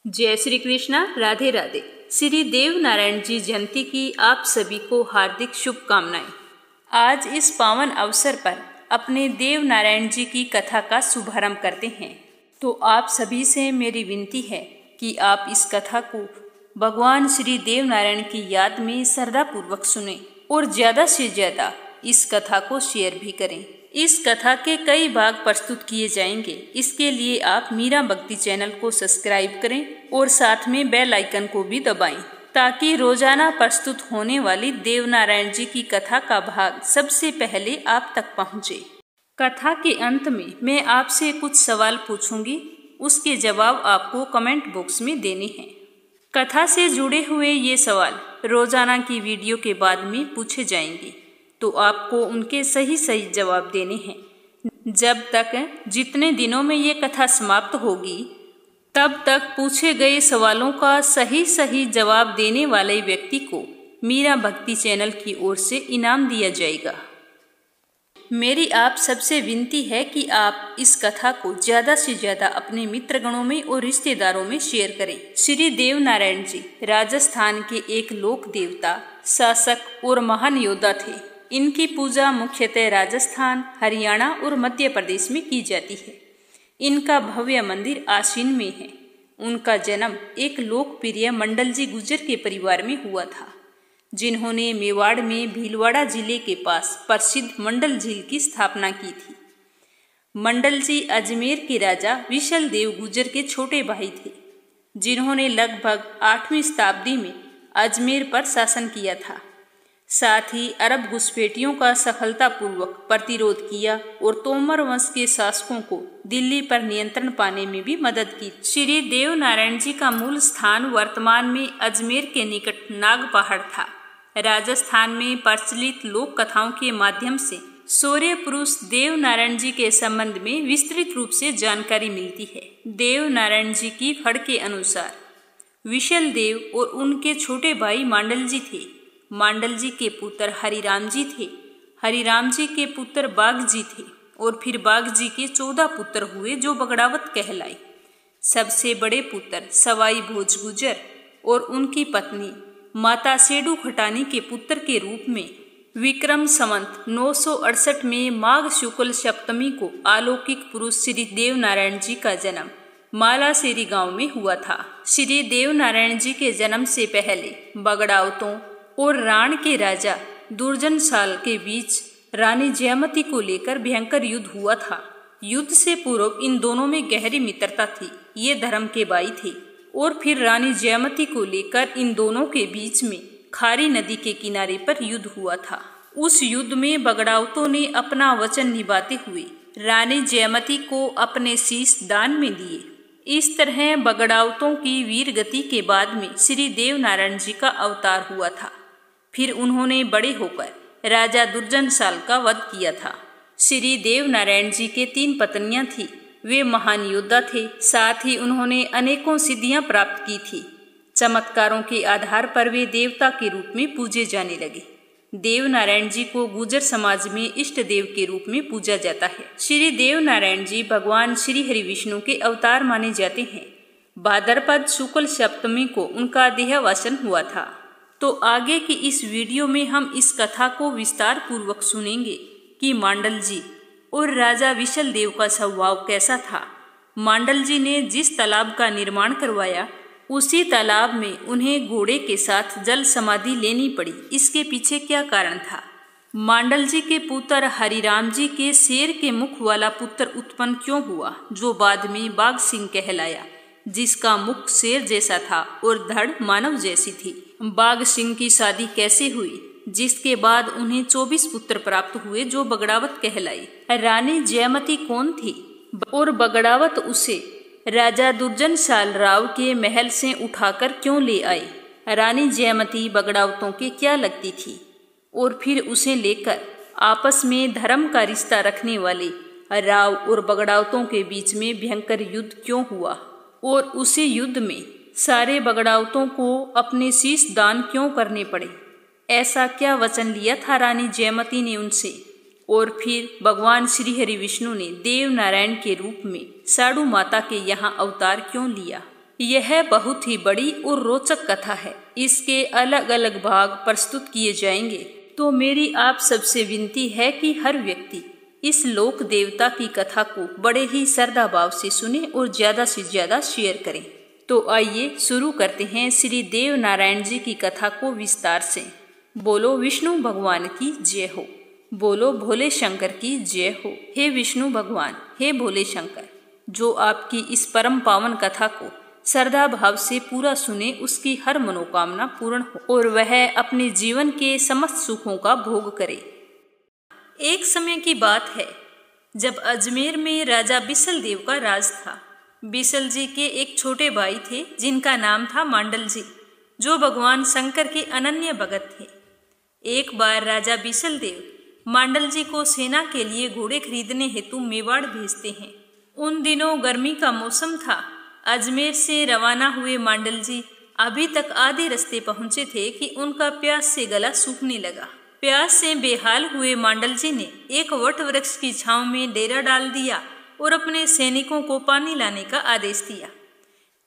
जय श्री कृष्णा, राधे राधे। श्री देव नारायण जी जयंती की आप सभी को हार्दिक शुभकामनाएं। आज इस पावन अवसर पर अपने देव नारायण जी की कथा का शुभारंभ करते हैं। तो आप सभी से मेरी विनती है कि आप इस कथा को भगवान श्री देव नारायण की याद में श्रद्धापूर्वक सुने और ज्यादा से ज्यादा इस कथा को शेयर भी करें। इस कथा के कई भाग प्रस्तुत किए जाएंगे। इसके लिए आप मीरा भक्ति चैनल को सब्सक्राइब करें और साथ में बेल आइकन को भी दबाएं, ताकि रोजाना प्रस्तुत होने वाली देव नारायण जी की कथा का भाग सबसे पहले आप तक पहुंचे। कथा के अंत में मैं आपसे कुछ सवाल पूछूंगी, उसके जवाब आपको कमेंट बॉक्स में देने हैं। कथा से जुड़े हुए ये सवाल रोजाना की वीडियो के बाद में पूछे जाएंगे, तो आपको उनके सही जवाब देने हैं। जब तक जितने दिनों में ये कथा समाप्त होगी, तब तक पूछे गए सवालों का सही जवाब देने वाले व्यक्ति को मीरा भक्ति चैनल की ओर से इनाम दिया जाएगा। मेरी आप सबसे विनती है कि आप इस कथा को ज्यादा से ज्यादा अपने मित्रगणों में और रिश्तेदारों में शेयर करें। श्री देव नारायण जी राजस्थान के एक लोक देवता, शासक और महान योद्धा थे। इनकी पूजा मुख्यतः राजस्थान, हरियाणा और मध्य प्रदेश में की जाती है। इनका भव्य मंदिर आश्विन में है। उनका जन्म एक लोकप्रिय मंडल जी गुर्जर के परिवार में हुआ था, जिन्होंने मेवाड़ में भीलवाड़ा जिले के पास प्रसिद्ध मंडल झील की स्थापना की थी। मंडल जी अजमेर के राजा विशल देव गुर्जर के छोटे भाई थे, जिन्होंने लगभग 8वीं शताब्दी में अजमेर पर शासन किया था। साथ ही अरब घुसपैठियों का सफलतापूर्वक प्रतिरोध किया और तोमर वंश के शासकों को दिल्ली पर नियंत्रण पाने में भी मदद की। श्री देव नारायण जी का मूल स्थान वर्तमान में अजमेर के निकट नाग पहाड़ था। राजस्थान में प्रचलित लोक कथाओं के माध्यम से सूर्य पुरुष देव नारायण जी के संबंध में विस्तृत रूप से जानकारी मिलती है। देव नारायण जी की फड़ के अनुसार विशल देव और उनके छोटे भाई मांडल जी थे। मांडल जी के पुत्र हरिराम जी थे। हरिराम जी के पुत्र बाघ जी थे और फिर बाघ जी के 14 पुत्र हुए, जो बगड़ावत कहलाए। सबसे बड़े पुत्र सवाई भोज गुर्जर और उनकी पत्नी माता सेडू खटानी के पुत्र के रूप में विक्रम संवत 968 में माघ शुक्ल सप्तमी को अलौकिक पुरुष श्री देव नारायण जी का जन्म मालासेरी गांव में हुआ था। श्री देव नारायण जी के जन्म से पहले बगड़ावतों और राण के राजा दुर्जनशाल के बीच रानी जयमती को लेकर भयंकर युद्ध हुआ था। युद्ध से पूर्व इन दोनों में गहरी मित्रता थी। ये धर्म के भाई थे। और फिर रानी जयमती को लेकर इन दोनों के बीच में खारी नदी के किनारे पर युद्ध हुआ था। उस युद्ध में बगड़ावतों ने अपना वचन निभाते हुए रानी जयमती को अपने शीश दान में दिए। इस तरह बगड़ावतों की वीर गति के बाद में श्री देव नारायण जी का अवतार हुआ था। फिर उन्होंने बड़े होकर राजा दुर्जनशाल का वध किया था। श्री देव नारायण जी के 3 पत्नियां थी। वे महान योद्धा थे। साथ ही उन्होंने अनेकों सिद्धियां प्राप्त की थी। चमत्कारों के आधार पर वे देवता के रूप में पूजे जाने लगे। देव नारायण जी को गुर्जर समाज में इष्ट देव के रूप में पूजा जाता है। श्री देव नारायण जी भगवान श्री हरि विष्णु के अवतार माने जाते हैं। भाद्रपद शुक्ल सप्तमी को उनका देहावसान हुआ था। तो आगे की इस वीडियो में हम इस कथा को विस्तार पूर्वक सुनेंगे कि मांडल जी और राजा विशल देव का स्वभाव कैसा था। मांडल जी ने जिस तालाब का निर्माण करवाया, उसी तालाब में उन्हें घोड़े के साथ जल समाधि लेनी पड़ी। इसके पीछे क्या कारण था? मांडल जी के पुत्र हरिराम जी के शेर के मुख वाला पुत्र उत्पन्न क्यों हुआ, जो बाद में बाघ सिंह कहलाया, जिसका मुख शेर जैसा था और धड़ मानव जैसी थी। बाघ सिंह की शादी कैसे हुई, जिसके बाद उन्हें 24 पुत्र प्राप्त हुए, जो बगड़ावत कहलाई। रानी जयमती कौन थी और बगड़ावत उसे राजा दुर्जनशाल राव के महल से उठाकर क्यों ले आए? रानी जयमती बगड़ावतों के क्या लगती थी और फिर उसे लेकर आपस में धर्म का रिश्ता रखने वाले राव और बगड़ावतों के बीच में भयंकर युद्ध क्यों हुआ और उसी युद्ध में सारे बगड़ावतों को अपने शीश दान क्यों करने पड़े? ऐसा क्या वचन लिया था रानी जयमती ने उनसे? और फिर भगवान श्री हरि विष्णु ने देव नारायण के रूप में साडू माता के यहाँ अवतार क्यों लिया? यह बहुत ही बड़ी और रोचक कथा है। इसके अलग अलग भाग प्रस्तुत किए जाएंगे। तो मेरी आप सबसे विनती है कि हर व्यक्ति इस लोक देवता की कथा को बड़े ही श्रद्धा भाव से सुने और ज्यादा से ज्यादा शेयर करें। तो आइए शुरू करते हैं श्री देव नारायण जी की कथा को विस्तार से। बोलो विष्णु भगवान की जय हो। बोलो भोले शंकर की जय हो। हे विष्णु भगवान, हे भोले शंकर, जो आपकी इस परम पावन कथा को श्रद्धा भाव से पूरा सुने उसकी हर मनोकामना पूर्ण हो और वह अपने जीवन के समस्त सुखों का भोग करे। एक समय की बात है जब अजमेर में राजा बिसल देव का राज था। बिसल जी के एक छोटे भाई थे जिनका नाम था मांडल जी, जो भगवान शंकर के अनन्य भगत थे। एक बार राजा बिसल देव मांडल जी को सेना के लिए घोड़े खरीदने हेतु मेवाड़ भेजते हैं। उन दिनों गर्मी का मौसम था। अजमेर से रवाना हुए मांडल जी अभी तक आधे रास्ते पहुंचे थे कि उनका प्यास से गला सूखने लगा। प्यास से बेहाल हुए मांडल जी ने एक वट वृक्ष की छांव में डेरा डाल दिया और अपने सैनिकों को पानी लाने का आदेश दिया।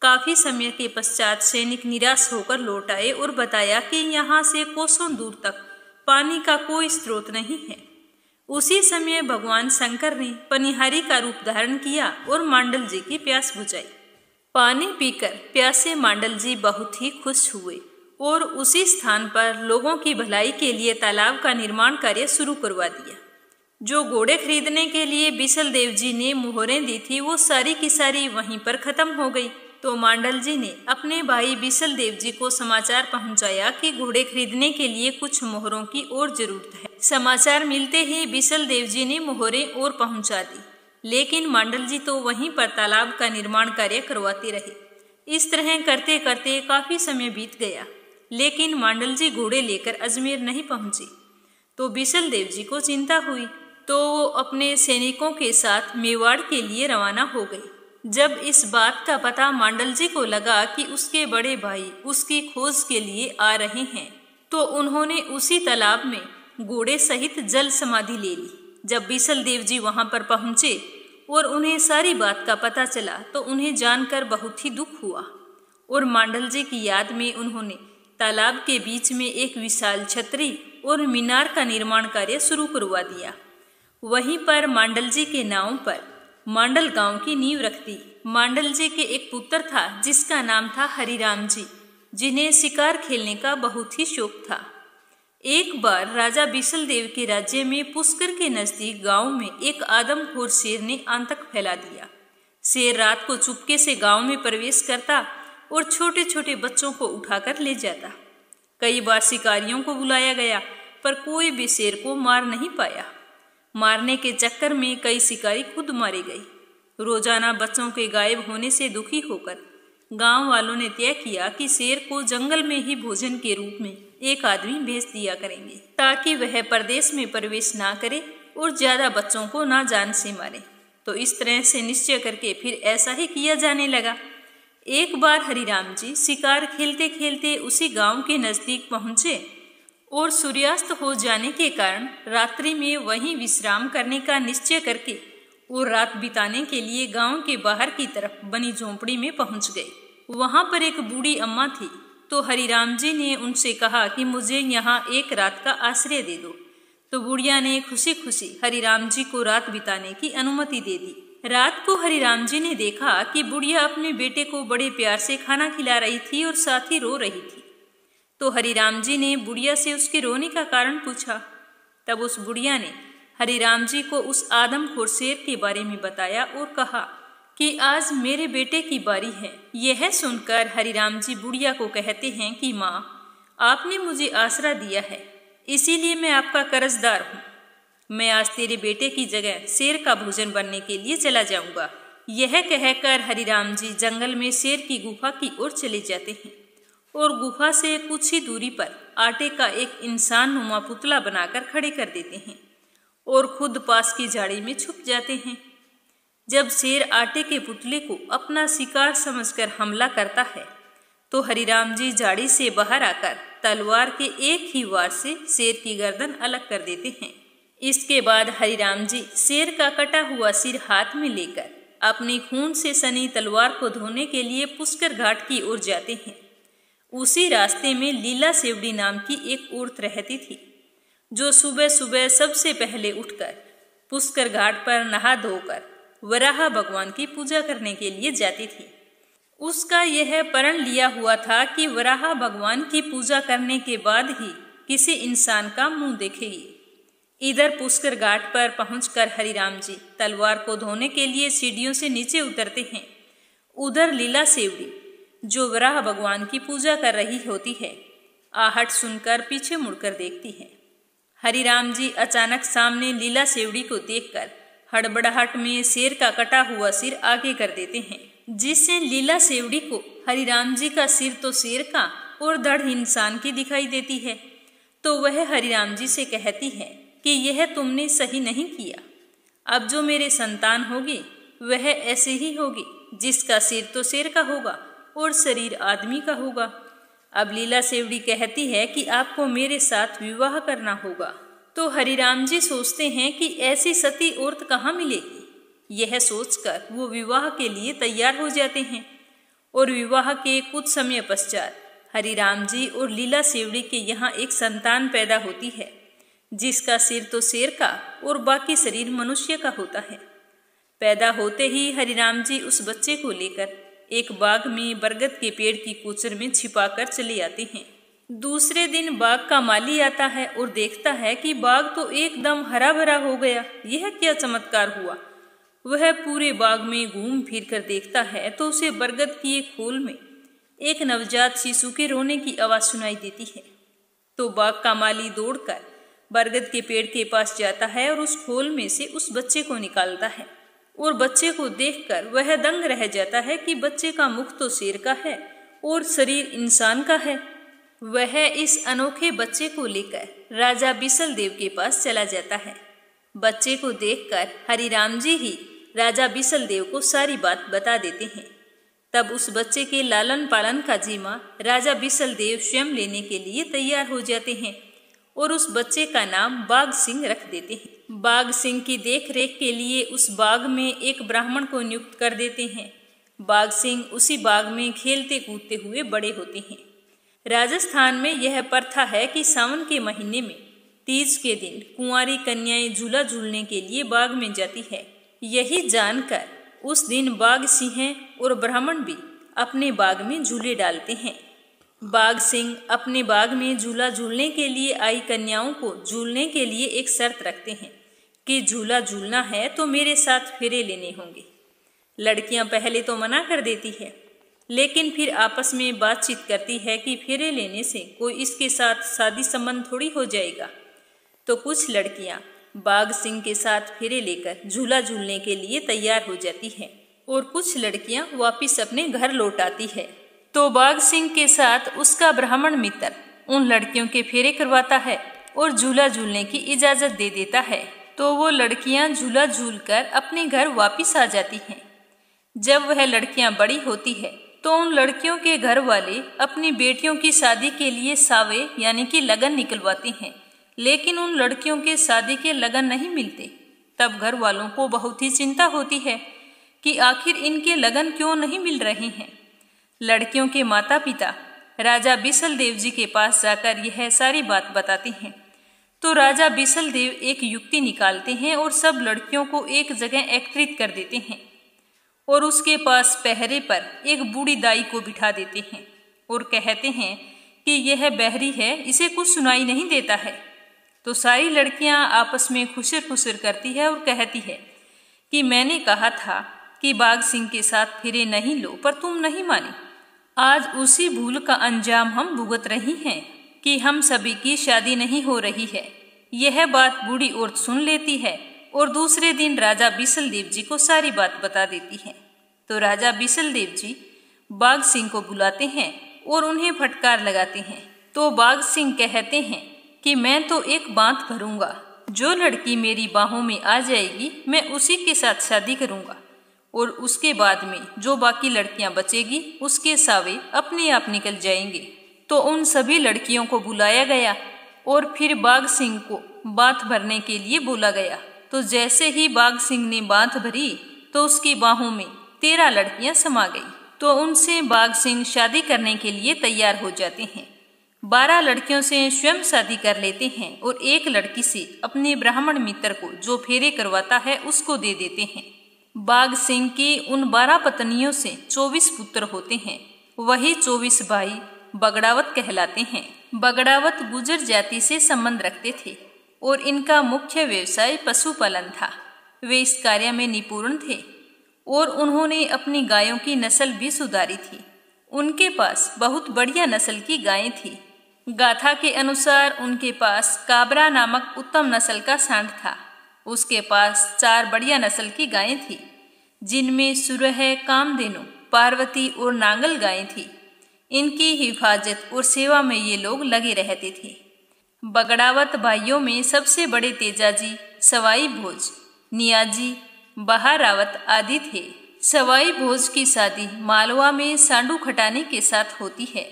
काफी समय के पश्चात सैनिक निराश होकर लौट आए और बताया कि यहाँ से कोसों दूर तक पानी का कोई स्रोत नहीं है। उसी समय भगवान शंकर ने पनिहारी का रूप धारण किया और मांडल जी की प्यास बुझाई। पानी पीकर प्यासे मांडल जी बहुत ही खुश हुए और उसी स्थान पर लोगों की भलाई के लिए तालाब का निर्माण कार्य शुरू करवा दिया। जो घोड़े खरीदने के लिए बिसल देव जी ने मुहरें दी थी वो सारी की सारी वहीं पर खत्म हो गई। तो मांडल जी ने अपने भाई बिसल देव जी को समाचार पहुंचाया कि घोड़े खरीदने के लिए कुछ मोहरों की और जरूरत है। समाचार मिलते ही बिसल देव जी ने मोहरें और पहुंचा दी, लेकिन मांडल जी तो वहीं पर तालाब का निर्माण कार्य करवाते रहे। इस तरह करते करते काफी समय बीत गया, लेकिन मांडल जी घोड़े लेकर अजमेर नहीं पहुंचे। तो बिसल देव जी को चिंता हुई, तो वो अपने सैनिकों के साथ मेवाड़ के लिए रवाना हो गए। जब इस बात का पता मांडल जी को लगा कि उसके बड़े भाई उसकी खोज के लिए आ रहे हैं, तो उन्होंने उसी तालाब में घोड़े सहित जल समाधि ले ली। जब बिसल देव जी वहां पर पहुंचे और उन्हें सारी बात का पता चला तो उन्हें जानकर बहुत ही दुख हुआ और मांडल जी की याद में उन्होंने तालाब के बीच में एक विशाल छतरी और मीनार का निर्माण कार्य शुरू करवा दिया। वहीं पर मांडल जी के नाम पर मांडल गांव की नींव रख दी। मांडल जी के एक पुत्र था जिसका नाम था हरिराम जी, जिन्हें शिकार खेलने का बहुत ही शौक था। एक बार राजा बिसल देव के राज्य में पुष्कर के नजदीक गांव में एक आदमखोर शेर ने आतंक फैला दिया। शेर रात को चुपके से गांव में प्रवेश करता और छोटे छोटे बच्चों को उठाकर ले जाता। कई बार शिकारियों को बुलाया गया पर कोई भी शेर को मार नहीं पाया। मारने के चक्कर में कई शिकारी खुद मारे गए। रोजाना बच्चों के गायब होने से दुखी होकर गांव वालों ने तय किया कि शेर को जंगल में ही भोजन के रूप में एक आदमी भेज दिया करेंगे, ताकि वह परदेश में प्रवेश ना करे और ज्यादा बच्चों को ना जान से मारे। तो इस तरह से निश्चय करके फिर ऐसा ही किया जाने लगा। एक बार हरिराम जी शिकार खेलते खेलते उसी गांव के नजदीक पहुंचे और सूर्यास्त हो जाने के कारण रात्रि में वहीं विश्राम करने का निश्चय करके वो रात बिताने के लिए गांव के बाहर की तरफ बनी झोंपड़ी में पहुंच गए। वहां पर एक बूढ़ी अम्मा थी, तो हरिराम जी ने उनसे कहा कि मुझे यहाँ एक रात का आश्रय दे दो। तो बुढ़िया ने खुशी खुशी हरिराम जी को रात बिताने की अनुमति दे दी। रात को हरिराम जी ने देखा कि बुढ़िया अपने बेटे को बड़े प्यार से खाना खिला रही थी और साथ ही रो रही थी। तो हरिराम जी ने बुढ़िया से उसके रोने का कारण पूछा। तब उस बुढ़िया ने हरिराम जी को उस आदमखोर शेर के बारे में बताया और कहा कि आज मेरे बेटे की बारी है। यह सुनकर हरिराम जी बुढ़िया को कहते हैं कि माँ, आपने मुझे आसरा दिया है, इसीलिए मैं आपका कर्जदार हूँ। मैं आज तेरे बेटे की जगह शेर का भोजन बनने के लिए चला जाऊंगा। यह कहकर हरिराम जी जंगल में शेर की गुफा की ओर चले जाते हैं और गुफा से कुछ ही दूरी पर आटे का एक इंसान नुमा पुतला बनाकर खड़े कर देते हैं और खुद पास की झाड़ी में छुप जाते हैं। जब शेर आटे के पुतले को अपना शिकार समझकर हमला करता है तो हरिराम जी झाड़ी से बाहर आकर तलवार के एक ही वार से शेर की गर्दन अलग कर देते हैं। इसके बाद हरिराम जी शेर का कटा हुआ सिर हाथ में लेकर अपनी खून से सनी तलवार को धोने के लिए पुष्कर घाट की ओर जाते हैं। उसी रास्ते में लीला सेवड़ी नाम की एक औरत रहती थी, जो सुबह सुबह सबसे पहले उठकर पुष्कर घाट पर नहा धोकर वराह भगवान की पूजा करने के लिए जाती थी। उसका यह प्रण लिया हुआ था कि वराह भगवान की पूजा करने के बाद ही किसी इंसान का मुंह देखेगी। इधर पुष्कर घाट पर पहुंचकर हरिराम जी तलवार को धोने के लिए सीढ़ियों से नीचे उतरते हैं। उधर लीला सेवड़ी, जो वराह भगवान की पूजा कर रही होती है, आहट सुनकर पीछे मुड़कर देखती है। हरिराम जी अचानक सामने लीला सेवड़ी को देखकर हड़बड़ाहट में शेर का कटा हुआ सिर आगे कर देते हैं, जिससे लीला सेवड़ी को हरिराम जी का सिर तो शेर का और धड़ इंसान की दिखाई देती है। तो वह हरिराम जी से कहती है कि यह तुमने सही नहीं किया। अब जो मेरे संतान होगी वह ऐसे ही होगी, जिसका सिर तो शेर का होगा और शरीर आदमी का होगा। अब लीला सेवड़ी कहती है कि आपको मेरे साथ विवाह करना होगा। तो हरिराम जी सोचते हैं कि ऐसी सती औरत कहाँ मिलेगी। यह सोचकर वो विवाह के लिए तैयार हो जाते हैं और विवाह के कुछ समय पश्चात हरिराम जी और लीला सेवड़ी के यहाँ एक संतान पैदा होती है, जिसका सिर तो शेर का और बाकी शरीर मनुष्य का होता है। पैदा होते ही हरिराम जी उस बच्चे को लेकर एक बाग में बरगद के पेड़ की कोचर में छिपाकर चले आते हैं। दूसरे दिन बाग का माली आता है और देखता है कि बाग तो एकदम हरा भरा हो गया। यह क्या चमत्कार हुआ। वह पूरे बाग में घूम फिर कर देखता है तो उसे बरगद की एक खोल में एक नवजात शिशु के रोने की आवाज सुनाई देती है। तो बाग का माली दौड़कर बरगद के पेड़ के पास जाता है और उस खोल में से उस बच्चे को निकालता है और बच्चे को देखकर वह दंग रह जाता है कि बच्चे का मुख तो शेर का है और शरीर इंसान का है। वह इस अनोखे बच्चे को लेकर राजा बिसल देव के पास चला जाता है। बच्चे को देखकर हरिराम जी ही राजा बिसल देव को सारी बात बता देते हैं। तब उस बच्चे के लालन पालन का जिम्मा राजा बिसल देव स्वयं लेने के लिए तैयार हो जाते हैं और उस बच्चे का नाम बाघ सिंह रख देते हैं। बाघ सिंह की देखरेख के लिए उस बाग में एक ब्राह्मण को नियुक्त कर देते हैं। बाघ सिंह उसी बाग में खेलते कूदते हुए बड़े होते हैं। राजस्थान में यह प्रथा है कि सावन के महीने में तीज के दिन कुंवारी कन्याएं झूला झूलने के लिए बाग में जाती है। यही जानकर उस दिन बाघ सिंह और ब्राह्मण भी अपने बाग में झूले डालते हैं। बाघ सिंह अपने बाग में झूला झूलने के लिए आई कन्याओं को झूलने के लिए एक शर्त रखते हैं कि झूला झूलना है तो मेरे साथ फेरे लेने होंगे। लड़कियां पहले तो मना कर देती है, लेकिन फिर आपस में बातचीत करती है कि फेरे लेने से कोई इसके साथ शादी संबंध थोड़ी हो जाएगा। तो कुछ लड़कियां बाघ सिंह के साथ फेरे लेकर झूला झूलने के लिए तैयार हो जाती हैं और कुछ लड़कियां वापिस अपने घर लौट आती है। तो बाघ सिंह के साथ उसका ब्राह्मण मित्र उन लड़कियों के फेरे करवाता है और झूला झूलने की इजाजत दे देता है। तो वो लड़कियां झूला झूलकर अपने घर वापिस आ जाती हैं। जब वह लड़कियां बड़ी होती है तो उन लड़कियों के घर वाले अपनी बेटियों की शादी के लिए सावे यानी कि लगन निकलवाते हैं, लेकिन उन लड़कियों के शादी के लगन नहीं मिलते। तब घर वालों को बहुत ही चिंता होती है कि आखिर इनके लगन क्यों नहीं मिल रहे हैं। लड़कियों के माता पिता राजा बिसल देव जी के पास जाकर यह सारी बात बताते हैं। तो राजा बिसल देव एक युक्ति निकालते हैं और सब लड़कियों को एक जगह एकत्रित कर देते हैं और उसके पास पहरे पर एक बूढ़ी दाई को बिठा देते हैं और कहते हैं कि यह बहरी है, इसे कुछ सुनाई नहीं देता है। तो सारी लड़कियां आपस में खुसर खुसर करती है और कहती है कि मैंने कहा था कि बाघ सिंह के साथ फेरे नहीं लो, पर तुम नहीं मानी। आज उसी भूल का अंजाम हम भुगत रही हैं कि हम सभी की शादी नहीं हो रही है। यह बात बूढ़ी औरत सुन लेती है और दूसरे दिन राजा बिसल देव जी को सारी बात बता देती है। तो राजा बिसल देव जी बाघ सिंह को बुलाते हैं और उन्हें फटकार लगाते हैं। तो बाघ सिंह कहते हैं कि मैं तो एक बात भरूंगा, जो लड़की मेरी बाहों में आ जाएगी मैं उसी के साथ शादी करूंगा और उसके बाद में जो बाकी लड़कियां बचेगी उसके सावे अपने आप निकल जाएंगे। तो उन सभी लड़कियों को बुलाया गया और फिर बाघ सिंह को बात भरने के लिए बोला गया। तो जैसे ही बाघ सिंह ने बात भरी तो उसकी बाहों में 13 लड़कियां समा गई। तो उनसे बाघ सिंह शादी करने के लिए तैयार हो जाते हैं। 12 लड़कियों से स्वयं शादी कर लेते हैं और एक लड़की से अपने ब्राह्मण मित्र को जो फेरे करवाता है उसको दे देते हैं। बाघ सिंह की उन 12 पत्नियों से 24 पुत्र होते हैं। वही 24 भाई बगड़ावत कहलाते हैं। बगड़ावत गुर्जर जाति से संबंध रखते थे और इनका मुख्य व्यवसाय पशुपालन था। वे इस कार्य में निपुण थे और उन्होंने अपनी गायों की नस्ल भी सुधारी थी। उनके पास बहुत बढ़िया नस्ल की गायें थी। गाथा के अनुसार उनके पास काबरा नामक उत्तम नस्ल का सांड था। उसके पास 4 बढ़िया नस्ल की गायें थी, जिनमें सुरह, कामधेनु, पार्वती और नांगल गायें थी। इनकी हिफाजत और सेवा में ये लोग लगे रहते थे। बगड़ावत भाइयों में सबसे बड़े तेजाजी सवाई भोज, नियाजी, बहारावत आदि थे। सवाई भोज की शादी मालवा में सांडू खटाने के साथ होती है।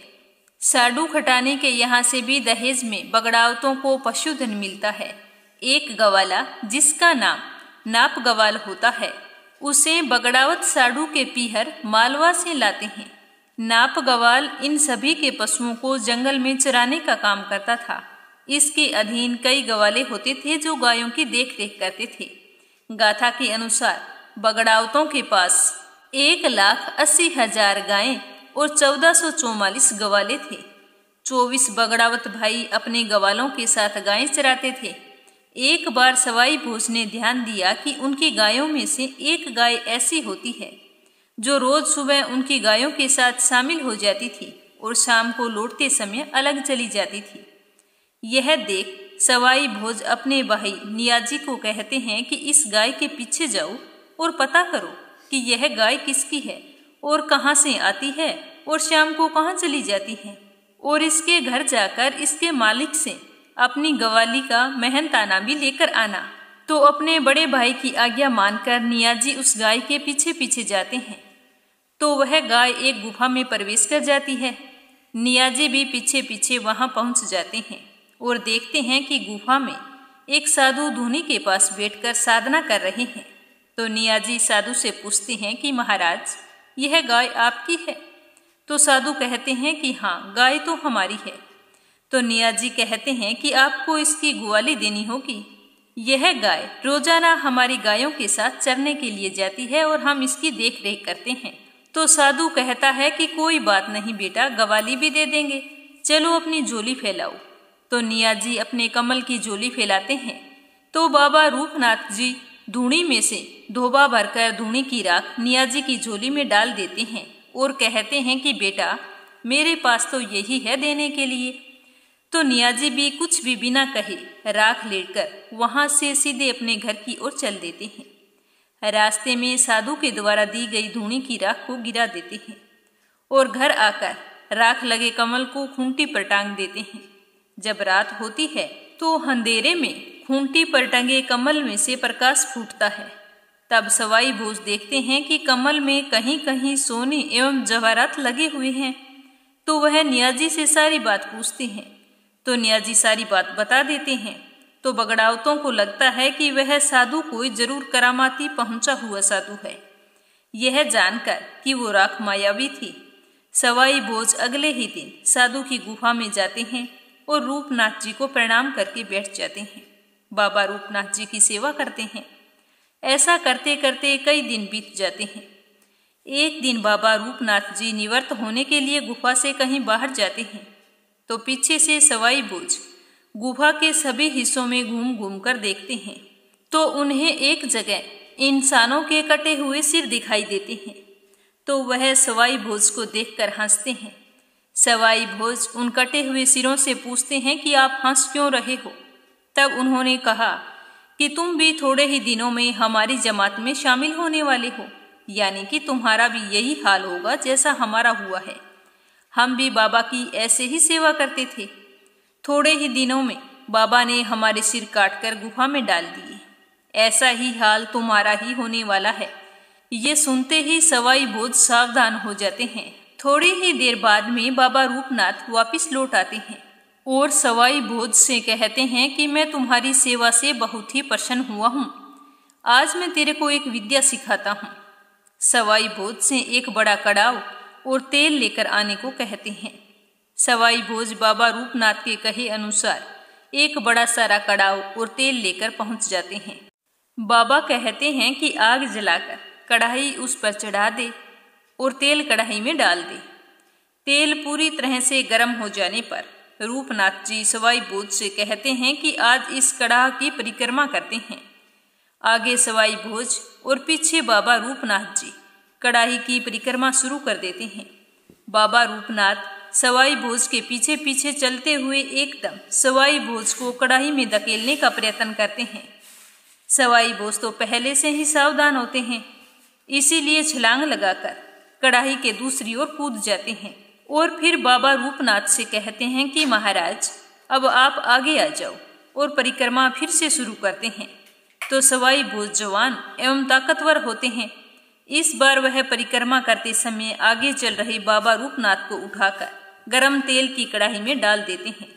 सांडू खटाने के यहाँ से भी दहेज में बगड़ावतों को पशुधन मिलता है। एक गवाला जिसका नाम नाप गवाल होता है, उसे बगड़ावत साडू के पीहर मालवा से लाते हैं। नाप गवाल इन सभी के पशुओं को जंगल में चराने का काम करता था। इसके अधीन कई गवाले होते थे जो गायों की देखरेख करते थे। गाथा के अनुसार बगड़ावतों के पास 1,80,000 गायें और 1444 गवाले थे। 24 बगड़ावत भाई अपने गवालों के साथ गायें चराते थे। एक बार सवाई भोज ने ध्यान दिया कि उनकी गायों में से एक गाय ऐसी होती है जो रोज सुबह उनकी गायों के साथ शामिल हो जाती थी और शाम को लौटते समय अलग चली जाती थी। यह देख सवाई भोज अपने भाई नियाजी को कहते हैं कि इस गाय के पीछे जाओ और पता करो कि यह गाय किसकी है और कहाँ से आती है और शाम को कहाँ चली जाती है, और इसके घर जाकर इसके मालिक से अपनी गवाली का मेहनताना भी लेकर आना। तो अपने बड़े भाई की आज्ञा मानकर नियाजी उस गाय के पीछे पीछे जाते हैं। तो वह गाय एक गुफा में प्रवेश कर जाती है। नियाजी भी पीछे पीछे वहां पहुंच जाते हैं और देखते हैं कि गुफा में एक साधु धूनी के पास बैठकर साधना कर रहे हैं। तो नियाजी साधु से पूछते हैं कि महाराज, यह गाय आपकी है? तो साधु कहते हैं कि हाँ, गाय तो हमारी है। तो नियाजी कहते हैं कि आपको इसकी ग्वाली देनी होगी। यह गाय रोजाना हमारी गायों के साथ चरने के लिए जाती है और हम इसकी देख रेख करते हैं। तो साधु कहता है कि कोई बात नहीं बेटा, गवाली भी दे देंगे, चलो अपनी झोली फैलाओ। तो नियाजी अपने कमल की झोली फैलाते हैं। तो बाबा रूपनाथ जी धूणी में से धोबा भरकर धूणी की राख नियाजी की झोली में डाल देते हैं और कहते हैं कि बेटा, मेरे पास तो यही है देने के लिए। तो नियाजी भी कुछ भी बिना कहे राख लेकर वहां से सीधे अपने घर की ओर चल देते हैं। रास्ते में साधु के द्वारा दी गई धूणी की राख को गिरा देते हैं और घर आकर राख लगे कमल को खूंटी पर टांग देते हैं। जब रात होती है तो अंधेरे में खूंटी पर टंगे कमल में से प्रकाश फूटता है। तब सवाई भोज देखते हैं कि कमल में कहीं कहीं सोने एवं जवाहरात लगे हुए हैं। तो वह नियाजी से सारी बात पूछते हैं। तो नियाजी सारी बात बता देते हैं। तो बगड़ावतों को लगता है कि वह साधु कोई जरूर करामाती पहुंचा हुआ साधु है। यह जानकर कि वो राख मायावी थी, सवाई भोज अगले ही दिन साधु की गुफा में जाते हैं और रूपनाथ जी को प्रणाम करके बैठ जाते हैं। बाबा रूपनाथ जी की सेवा करते हैं। ऐसा करते करते कई दिन बीत जाते हैं। एक दिन बाबा रूपनाथ जी निवृत्त होने के लिए गुफा से कहीं बाहर जाते हैं। तो पीछे से सवाई भोज गुफा के सभी हिस्सों में घूम घूम कर देखते हैं। तो उन्हें एक जगह इंसानों के कटे हुए सिर दिखाई देते हैं। तो वह सवाई भोज को देखकर हंसते हैं। सवाई भोज उन कटे हुए सिरों से पूछते हैं कि आप हंस क्यों रहे हो? तब उन्होंने कहा कि तुम भी थोड़े ही दिनों में हमारी जमात में शामिल होने वाले हो, यानी कि तुम्हारा भी यही हाल होगा जैसा हमारा हुआ है। हम भी बाबा की ऐसे ही सेवा करते थे। थोड़े ही दिनों में बाबा ने हमारे सिर काटकर गुफा में डाल दिए। ऐसा ही हाल तुम्हारा ही होने वाला है। ये सुनते ही सवाई भोज सावधान हो जाते हैं। थोड़ी ही देर बाद में बाबा रूपनाथ वापस लौट आते हैं और सवाई भोज से कहते हैं कि मैं तुम्हारी सेवा से बहुत ही प्रसन्न हुआ हूँ। आज मैं तेरे को एक विद्या सिखाता हूँ। सवाई भोज से एक बड़ा कड़ाव और तेल लेकर आने को कहते हैं। सवाई भोज बाबा रूपनाथ के कहे अनुसार एक बड़ा सारा कड़ाव और तेल लेकर पहुंच जाते हैं। बाबा कहते हैं कि आग जलाकर कढ़ाई उस पर चढ़ा दे और तेल कढ़ाई में डाल दे। तेल पूरी तरह से गर्म हो जाने पर रूपनाथ जी सवाई भोज से कहते हैं कि आज इस कड़ाह की परिक्रमा करते हैं। आगे सवाई भोज और पीछे बाबा रूपनाथ जी कड़ाही की परिक्रमा शुरू कर देते हैं। बाबा रूपनाथ सवाई भोज के पीछे पीछे चलते हुए एकदम सवाई भोज को कड़ाही में धकेलने का प्रयत्न करते हैं। सवाई भोज तो पहले से ही सावधान होते हैं, इसीलिए छलांग लगाकर कड़ाही के दूसरी ओर कूद जाते हैं और फिर बाबा रूपनाथ से कहते हैं कि महाराज अब आप आगे आ जाओ और परिक्रमा फिर से शुरू करते हैं। तो सवाई भोज जवान एवं ताकतवर होते हैं। इस बार वह परिक्रमा करते समय आगे चल रहे बाबा रूपनाथ को उठाकर गरम तेल की कढ़ाई में डाल देते हैं।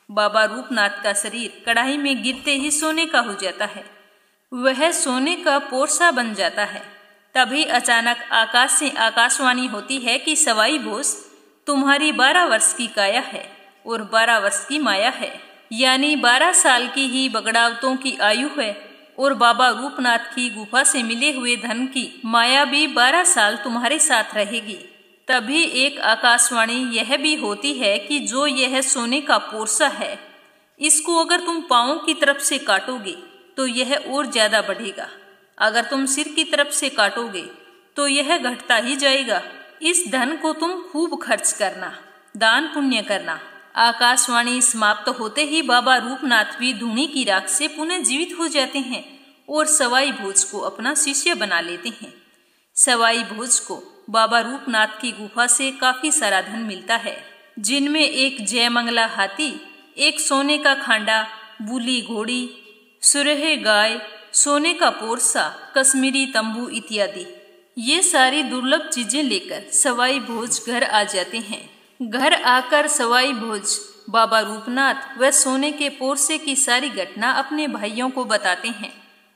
बाबा रूपनाथ का शरीर कढ़ाई में गिरते ही सोने का हो जाता है। वह सोने का पोरसा बन जाता है। तभी अचानक आकाश से आकाशवाणी होती है कि सवाई भोज तुम्हारी 12 वर्ष की काया है और 12 वर्ष की माया है, यानी 12 साल की ही बगड़ावतों की आयु है और बाबा रूपनाथ की गुफा से मिले हुए धन की माया भी 12 साल तुम्हारे साथ रहेगी। तभी एक आकाशवाणी यह भी होती है कि जो यह सोने का पोरसा है, इसको अगर तुम पांवों की तरफ से काटोगे तो यह और ज्यादा बढ़ेगा, अगर तुम सिर की तरफ से काटोगे तो यह घटता ही जाएगा। इस धन को तुम खूब खर्च करना, दान पुण्य करना। आकाशवाणी समाप्त होते ही बाबा रूपनाथ भी धूनी की राख से पुनः जीवित हो जाते हैं और सवाई भोज को अपना शिष्य बना लेते हैं। सवाई भोज को बाबा रूपनाथ की गुफा से काफी सारा धन मिलता है, जिनमें एक जयमंगला हाथी, एक सोने का खांडा, बूली घोड़ी, सुरहे गाय, सोने का पोरसा, कश्मीरी तंबू इत्यादि। ये सारी दुर्लभ चीजें लेकर सवाई भोज घर आ जाते हैं। घर आकर सवाई भोज बाबा रूपनाथ व सोने के पोरसे की सारी घटना अपने भाइयों को बताते हैं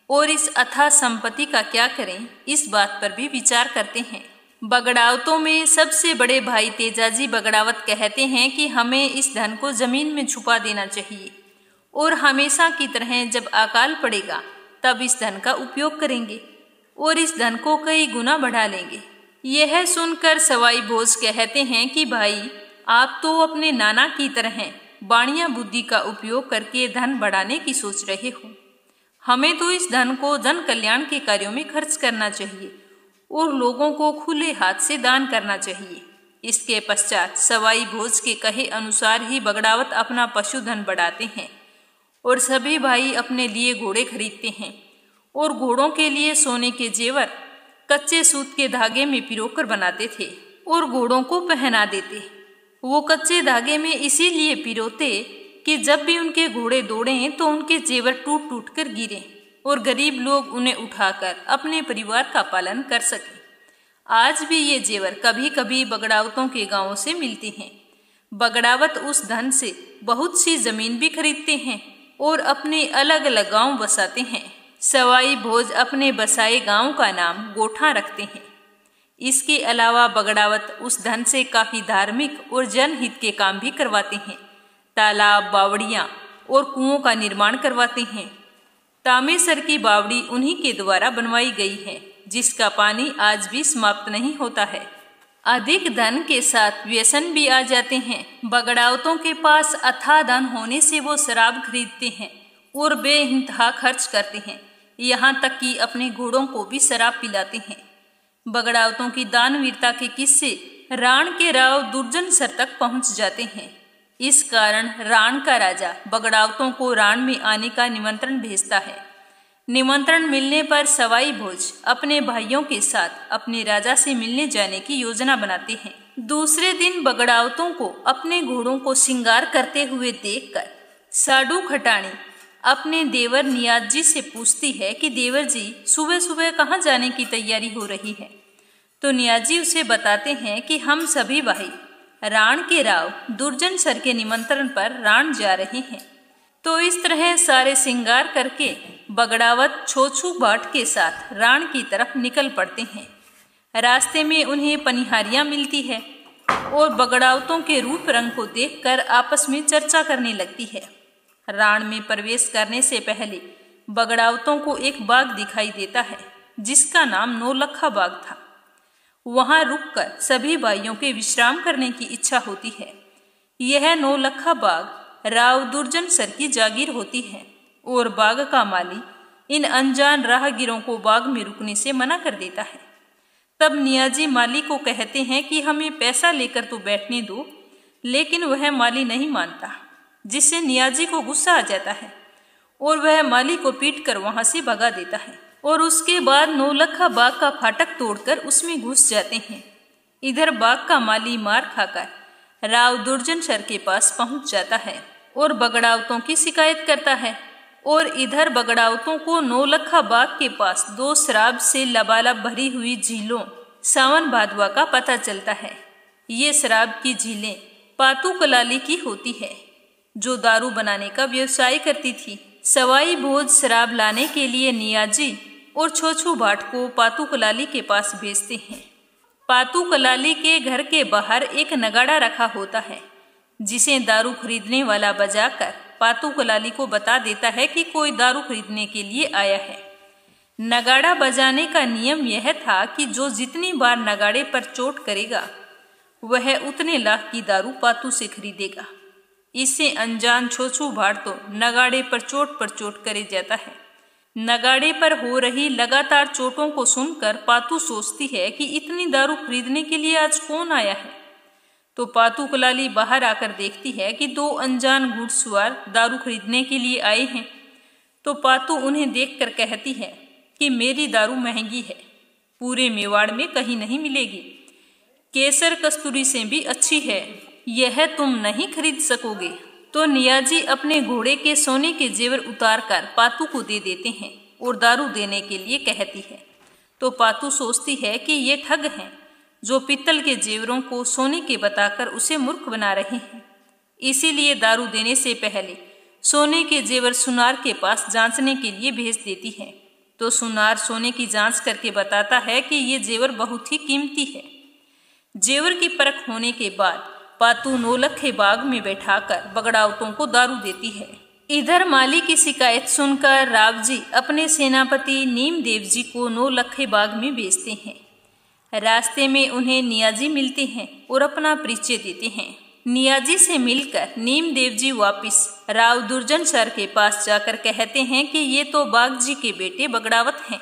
और इस अथाह संपत्ति का क्या करें, इस बात पर भी विचार करते हैं। बगड़ावतों में सबसे बड़े भाई तेजाजी बगड़ावत कहते हैं कि हमें इस धन को जमीन में छुपा देना चाहिए और हमेशा की तरह जब अकाल पड़ेगा तब इस धन का उपयोग करेंगे और इस धन को कई गुना बढ़ा लेंगे। यह सुनकर सवाई भोज कहते हैं कि भाई आप तो अपने नाना की तरह बाणिया बुद्धि का उपयोग करके धन बढ़ाने की सोच रहे हो। हमें तो इस धन को जन कल्याण के कार्यों में खर्च करना चाहिए और लोगों को खुले हाथ से दान करना चाहिए। इसके पश्चात सवाई भोज के कहे अनुसार ही बगड़ावत अपना पशुधन बढ़ाते हैं और सभी भाई अपने लिए घोड़े खरीदते हैं और घोड़ों के लिए सोने के जेवर कच्चे सूत के धागे में पिरोकर बनाते थे और घोड़ों को पहना देते। वो कच्चे धागे में इसीलिए पिरोते कि जब भी उनके घोड़े दौड़ें तो उनके जेवर टूट टूट कर गिरें और गरीब लोग उन्हें उठाकर अपने परिवार का पालन कर सकें। आज भी ये जेवर कभी कभी बगड़ावतों के गांवों से मिलते हैं। बगड़ावत उस धन से बहुत सी जमीन भी खरीदते हैं और अपने अलग अलग गांव बसाते हैं। सवाई भोज अपने बसाए गांव का नाम गोठा रखते हैं। इसके अलावा बगड़ावत उस धन से काफी धार्मिक और जनहित के काम भी करवाते हैं। तालाब, बावड़ियां और कुओं का निर्माण करवाते हैं। तामेसर की बावड़ी उन्हीं के द्वारा बनवाई गई है, जिसका पानी आज भी समाप्त नहीं होता है। अधिक धन के साथ व्यसन भी आ जाते हैं। बगड़ावतों के पास अथाह धन होने से वो शराब खरीदते हैं और बेइंतहा खर्च करते हैं, यहाँ तक कि अपने घोड़ों को भी शराब पिलाते हैं। बगड़ावतों की दानवीरता के किस्से राण के राव दुर्जन सर तक पहुंच जाते हैं। इस कारण राण का राजा बगड़ावतों को राण में आने का निमंत्रण भेजता है। निमंत्रण मिलने पर सवाई भोज अपने भाइयों के साथ अपने राजा से मिलने जाने की योजना बनाते हैं। दूसरे दिन बगड़ावतों को अपने घोड़ों को श्रृंगार करते हुए देखकर साडू खटाणी अपने देवर नियाज जी से पूछती है कि देवर जी सुबह सुबह कहाँ जाने की तैयारी हो रही है। तो नियाज जी उसे बताते हैं कि हम सभी भाई राण के राव दुर्जन सर के निमंत्रण पर राण जा रहे हैं। तो इस तरह सारे श्रृंगार करके बगड़ावत छोछू बाट के साथ राण की तरफ निकल पड़ते हैं। रास्ते में उन्हें पनिहारियां मिलती है और बगड़ावतों के रूप रंग को देखकर आपस में चर्चा करने लगती है। राण में प्रवेश करने से पहले बगड़ावतों को एक बाग दिखाई देता है जिसका नाम नौलखा बाग था। वहां रुककर सभी भाइयों के विश्राम करने की इच्छा होती है। यह नौलखा बाग राव दुर्जन सर की जागीर होती है और बाग का माली इन अनजान राहगीरों को बाग में रुकने से मना कर देता है। तब नियाजी माली को कहते हैं कि हमें पैसा लेकर तो बैठने दो, लेकिन वह माली नहीं मानता, जिससे नियाजी को गुस्सा आ जाता है और वह माली को पीटकर वहां से भगा देता है और उसके बाद नौलखा बाग का फाटक तोड़कर उसमें घुस जाते हैं। इधर बाग का माली मार खाकर राव दुर्जन सर के पास पहुंच जाता है और बगड़ावतों की शिकायत करता है और इधर बगड़ावतों को नौलखा बाग के पास 2 शराब से लबालब भरी हुई झीलों सावन भादवा का पता चलता है। ये शराब की झीलें पातू कलाली की होती है, जो दारू बनाने का व्यवसाय करती थी। सवाई भोज शराब लाने के लिए नियाजी और छोछू भाट को पातू कलाली के पास भेजते हैं। पातू कलाली के घर के बाहर एक नगाड़ा रखा होता है, जिसे दारू खरीदने वाला बजाकर पातू कलाली को बता देता है कि कोई दारू खरीदने के लिए आया है। नगाड़ा बजाने का नियम यह था कि जो जितनी बार नगाड़े पर चोट करेगा वह उतने लाख की दारू पातू से खरीदेगा। इससे अनजान छोछू भाट तो नगाड़े पर चोट करे जाता है। नगाड़े पर हो रही लगातार चोटों को सुनकर पातू सोचती है कि इतनी दारू खरीदने के लिए आज कौन आया है। तो पातू कलाली बाहर आकर देखती है कि 2 अनजान घुड़सवार दारू खरीदने के लिए आए हैं। तो पातू उन्हें देखकर कहती है कि मेरी दारू महंगी है, पूरे मेवाड़ में कहीं नहीं मिलेगी, केसर कस्तूरी से भी अच्छी है, यह तुम नहीं खरीद सकोगे। तो नियाजी अपने घोड़े के सोने के जेवर उतारकर पातू को दे देते हैं और दारू देने के लिए कहती है। तो पातू सोचती है कि ये ठग हैं, जो पित्तल के जेवरों को सोने के बताकर उसे मूर्ख बना रहे हैं। इसीलिए दारू देने से पहले सोने के जेवर सुनार के पास जांचने के लिए भेज देती है। तो सुनार सोने की जांच करके बताता है कि ये जेवर बहुत ही कीमती है। जेवर की परख होने के बाद पातू नौलखे बाग में बैठाकर बगड़ावतों को दारू देती है। इधर माली की शिकायत सुनकर राव जी अपने सेनापति नीमदेव जी को नौलखे बाग में भेजते हैं। रास्ते में उन्हें नियाजी मिलते हैं और अपना परिचय देते हैं। नियाजी से मिलकर नीमदेव जी वापिस राव दुर्जन सर के पास जाकर कहते हैं कि ये तो बाग जी के बेटे बगड़ावत हैं।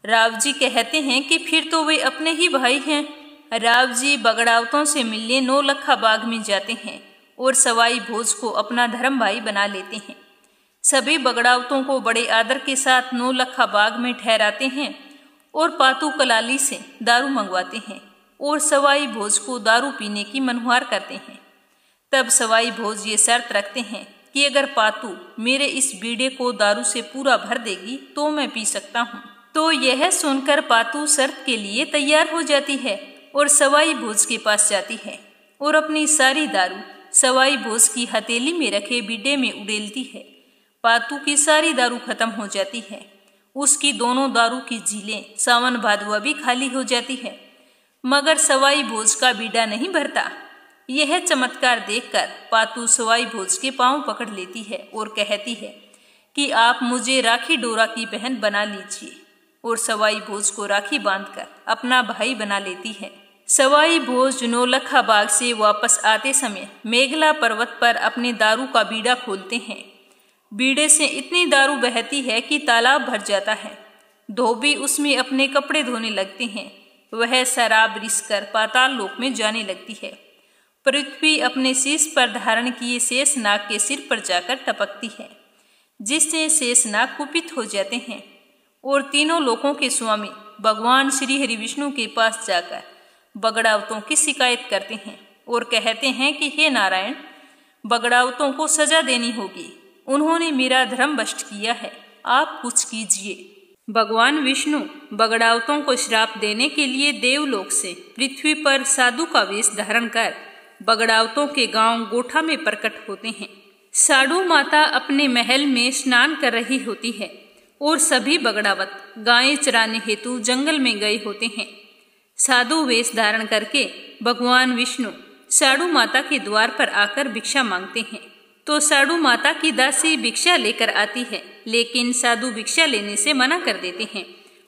राव जी कहते हैं कि फिर तो वे अपने ही भाई हैं। राव जी बगड़ावतों से मिलने नौलखा बाग में जाते हैं और सवाई भोज को अपना धर्म भाई बना लेते हैं। सभी बगड़ावतों को बड़े आदर के साथ नौलखा बाग में ठहराते हैं और पातू कलाली से दारू मंगवाते हैं और सवाई भोज को दारू पीने की मनुहार करते हैं। तब सवाई भोज ये शर्त रखते हैं कि अगर पातू मेरे इस बीड़े को दारू से पूरा भर देगी तो मैं पी सकता हूँ। तो यह सुनकर पातू शर्त के लिए तैयार हो जाती है और सवाई भोज के पास जाती है और अपनी सारी दारू सवाई भोज की हथेली में रखे बीड़े में उड़ेलती है। पातू की सारी दारू खत्म हो जाती है। उसकी दोनों दारू की झीलें सावन भादवा भी खाली हो जाती है, मगर सवाई भोज का बीड़ा नहीं भरता। यह चमत्कार देखकर पातू सवाई भोज के पांव पकड़ लेती है और कहती है कि आप मुझे राखी डोरा की बहन बना लीजिए, और सवाई भोज को राखी बांधकर अपना भाई बना लेती है। सवाई भोज नौलखा बाग से वापस आते समय मेघला पर्वत पर अपने दारू का बीड़ा खोलते हैं। बीड़े से इतनी दारू बहती है कि तालाब भर जाता है। धोबी उसमें अपने कपड़े धोने लगते हैं। वह शराब रिसकर पाताल लोक में जाने लगती है। पृथ्वी अपने शीश पर धारण किए शेषनाग के सिर पर जाकर टपकती है, जिससे शेषनाग कुपित हो जाते हैं और तीनों लोकों के स्वामी भगवान श्री हरि विष्णु के पास जाकर बगड़ावतों की शिकायत करते हैं और कहते हैं कि हे नारायण, बगड़ावतों को सजा देनी होगी। उन्होंने मेरा धर्म भ्रष्ट किया है, आप कुछ कीजिए। भगवान विष्णु बगड़ावतों को श्राप देने के लिए देवलोक से पृथ्वी पर साधु का वेश धारण कर बगड़ावतों के गांव गोठा में प्रकट होते हैं। साडू माता अपने महल में स्नान कर रही होती है और सभी बगड़ावत गायें चराने हेतु जंगल में गए होते हैं। साधु वेश धारण करके भगवान विष्णु साडू माता के द्वार पर आकर भिक्षा मांगते हैं। तो साडू माता की दासी भिक्षा लेकर आती है, लेकिन साधु भिक्षा लेने से मना कर देते हैं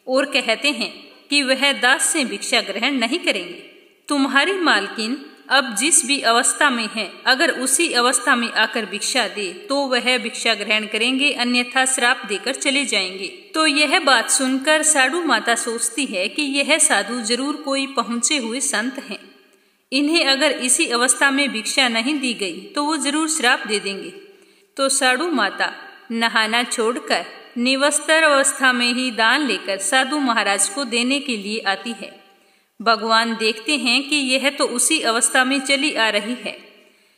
और कहते हैं कि वह दास से भिक्षा ग्रहण नहीं करेंगे। तुम्हारी मालकिन अब जिस भी अवस्था में है, अगर उसी अवस्था में आकर भिक्षा दे तो वह भिक्षा ग्रहण करेंगे, अन्यथा श्राप देकर चले जाएंगे। तो यह बात सुनकर साडू माता सोचती है कि यह साधु जरूर कोई पहुंचे हुए संत हैं। इन्हें अगर इसी अवस्था में भिक्षा नहीं दी गई तो वो जरूर श्राप दे देंगे। तो साडू माता नहाना छोड़कर निवस्त्र अवस्था में ही दान लेकर साधु महाराज को देने के लिए आती है। भगवान देखते हैं कि यह तो उसी अवस्था में चली आ रही है।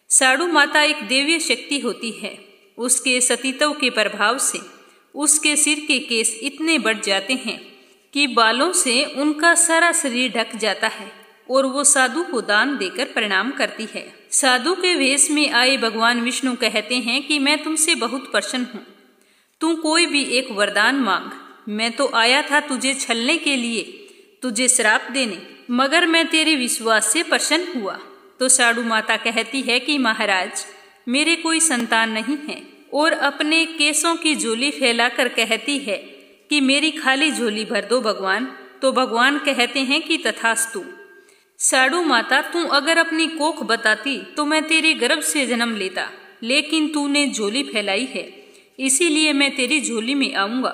साडू माता एक देवीय शक्ति होती है। उसके सतीत्व के प्रभाव से उसके सिर के केस इतने बढ़ जाते हैं कि बालों से उनका सारा शरीर ढक जाता है और वो साधु को दान देकर प्रणाम करती है। साधु के वेश में आए भगवान विष्णु कहते हैं कि मैं तुमसे बहुत प्रसन्न हूँ, तू कोई भी एक वरदान मांग। मैं तो आया था तुझे छलने के लिए, तुझे श्राप देने, मगर मैं तेरे विश्वास से प्रसन्न हुआ। तो साडू माता कहती है कि महाराज, मेरे कोई संतान नहीं है, और अपने केसों की झोली फैलाकर कहती है कि मेरी खाली झोली भर दो भगवान। तो भगवान कहते हैं कि तथास्तु। साडू माता, तू अगर अपनी कोख बताती तो मैं तेरे गर्भ से जन्म लेता, लेकिन तूने झोली फैलाई है, इसीलिए मैं तेरी झोली में आऊंगा।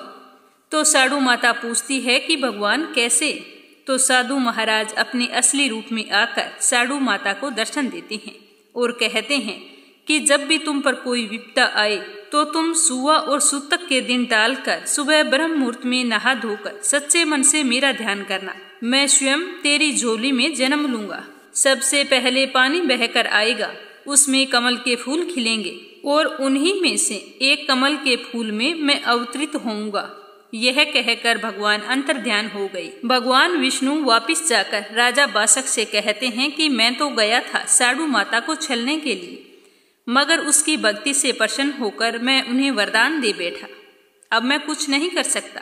तो साडू माता पूछती है कि भगवान कैसे? तो साधु महाराज अपने असली रूप में आकर साडू माता को दर्शन देते हैं और कहते हैं कि जब भी तुम पर कोई विपदा आए तो तुम सुवा और सूतक के दिन टालकर सुबह ब्रह्म मुहूर्त में नहा धोकर सच्चे मन से मेरा ध्यान करना। मैं स्वयं तेरी झोली में जन्म लूंगा। सबसे पहले पानी बहकर आएगा, उसमें कमल के फूल खिलेंगे और उन्हीं में से एक कमल के फूल में मैं अवतरित होऊंगा। यह कहकर भगवान अंतर्ध्यान हो गए। भगवान विष्णु वापिस जाकर राजा बासक से कहते हैं कि मैं तो गया था साडू माता को छलने के लिए, मगर उसकी भक्ति से प्रसन्न होकर मैं उन्हें वरदान दे बैठा। अब मैं कुछ नहीं कर सकता।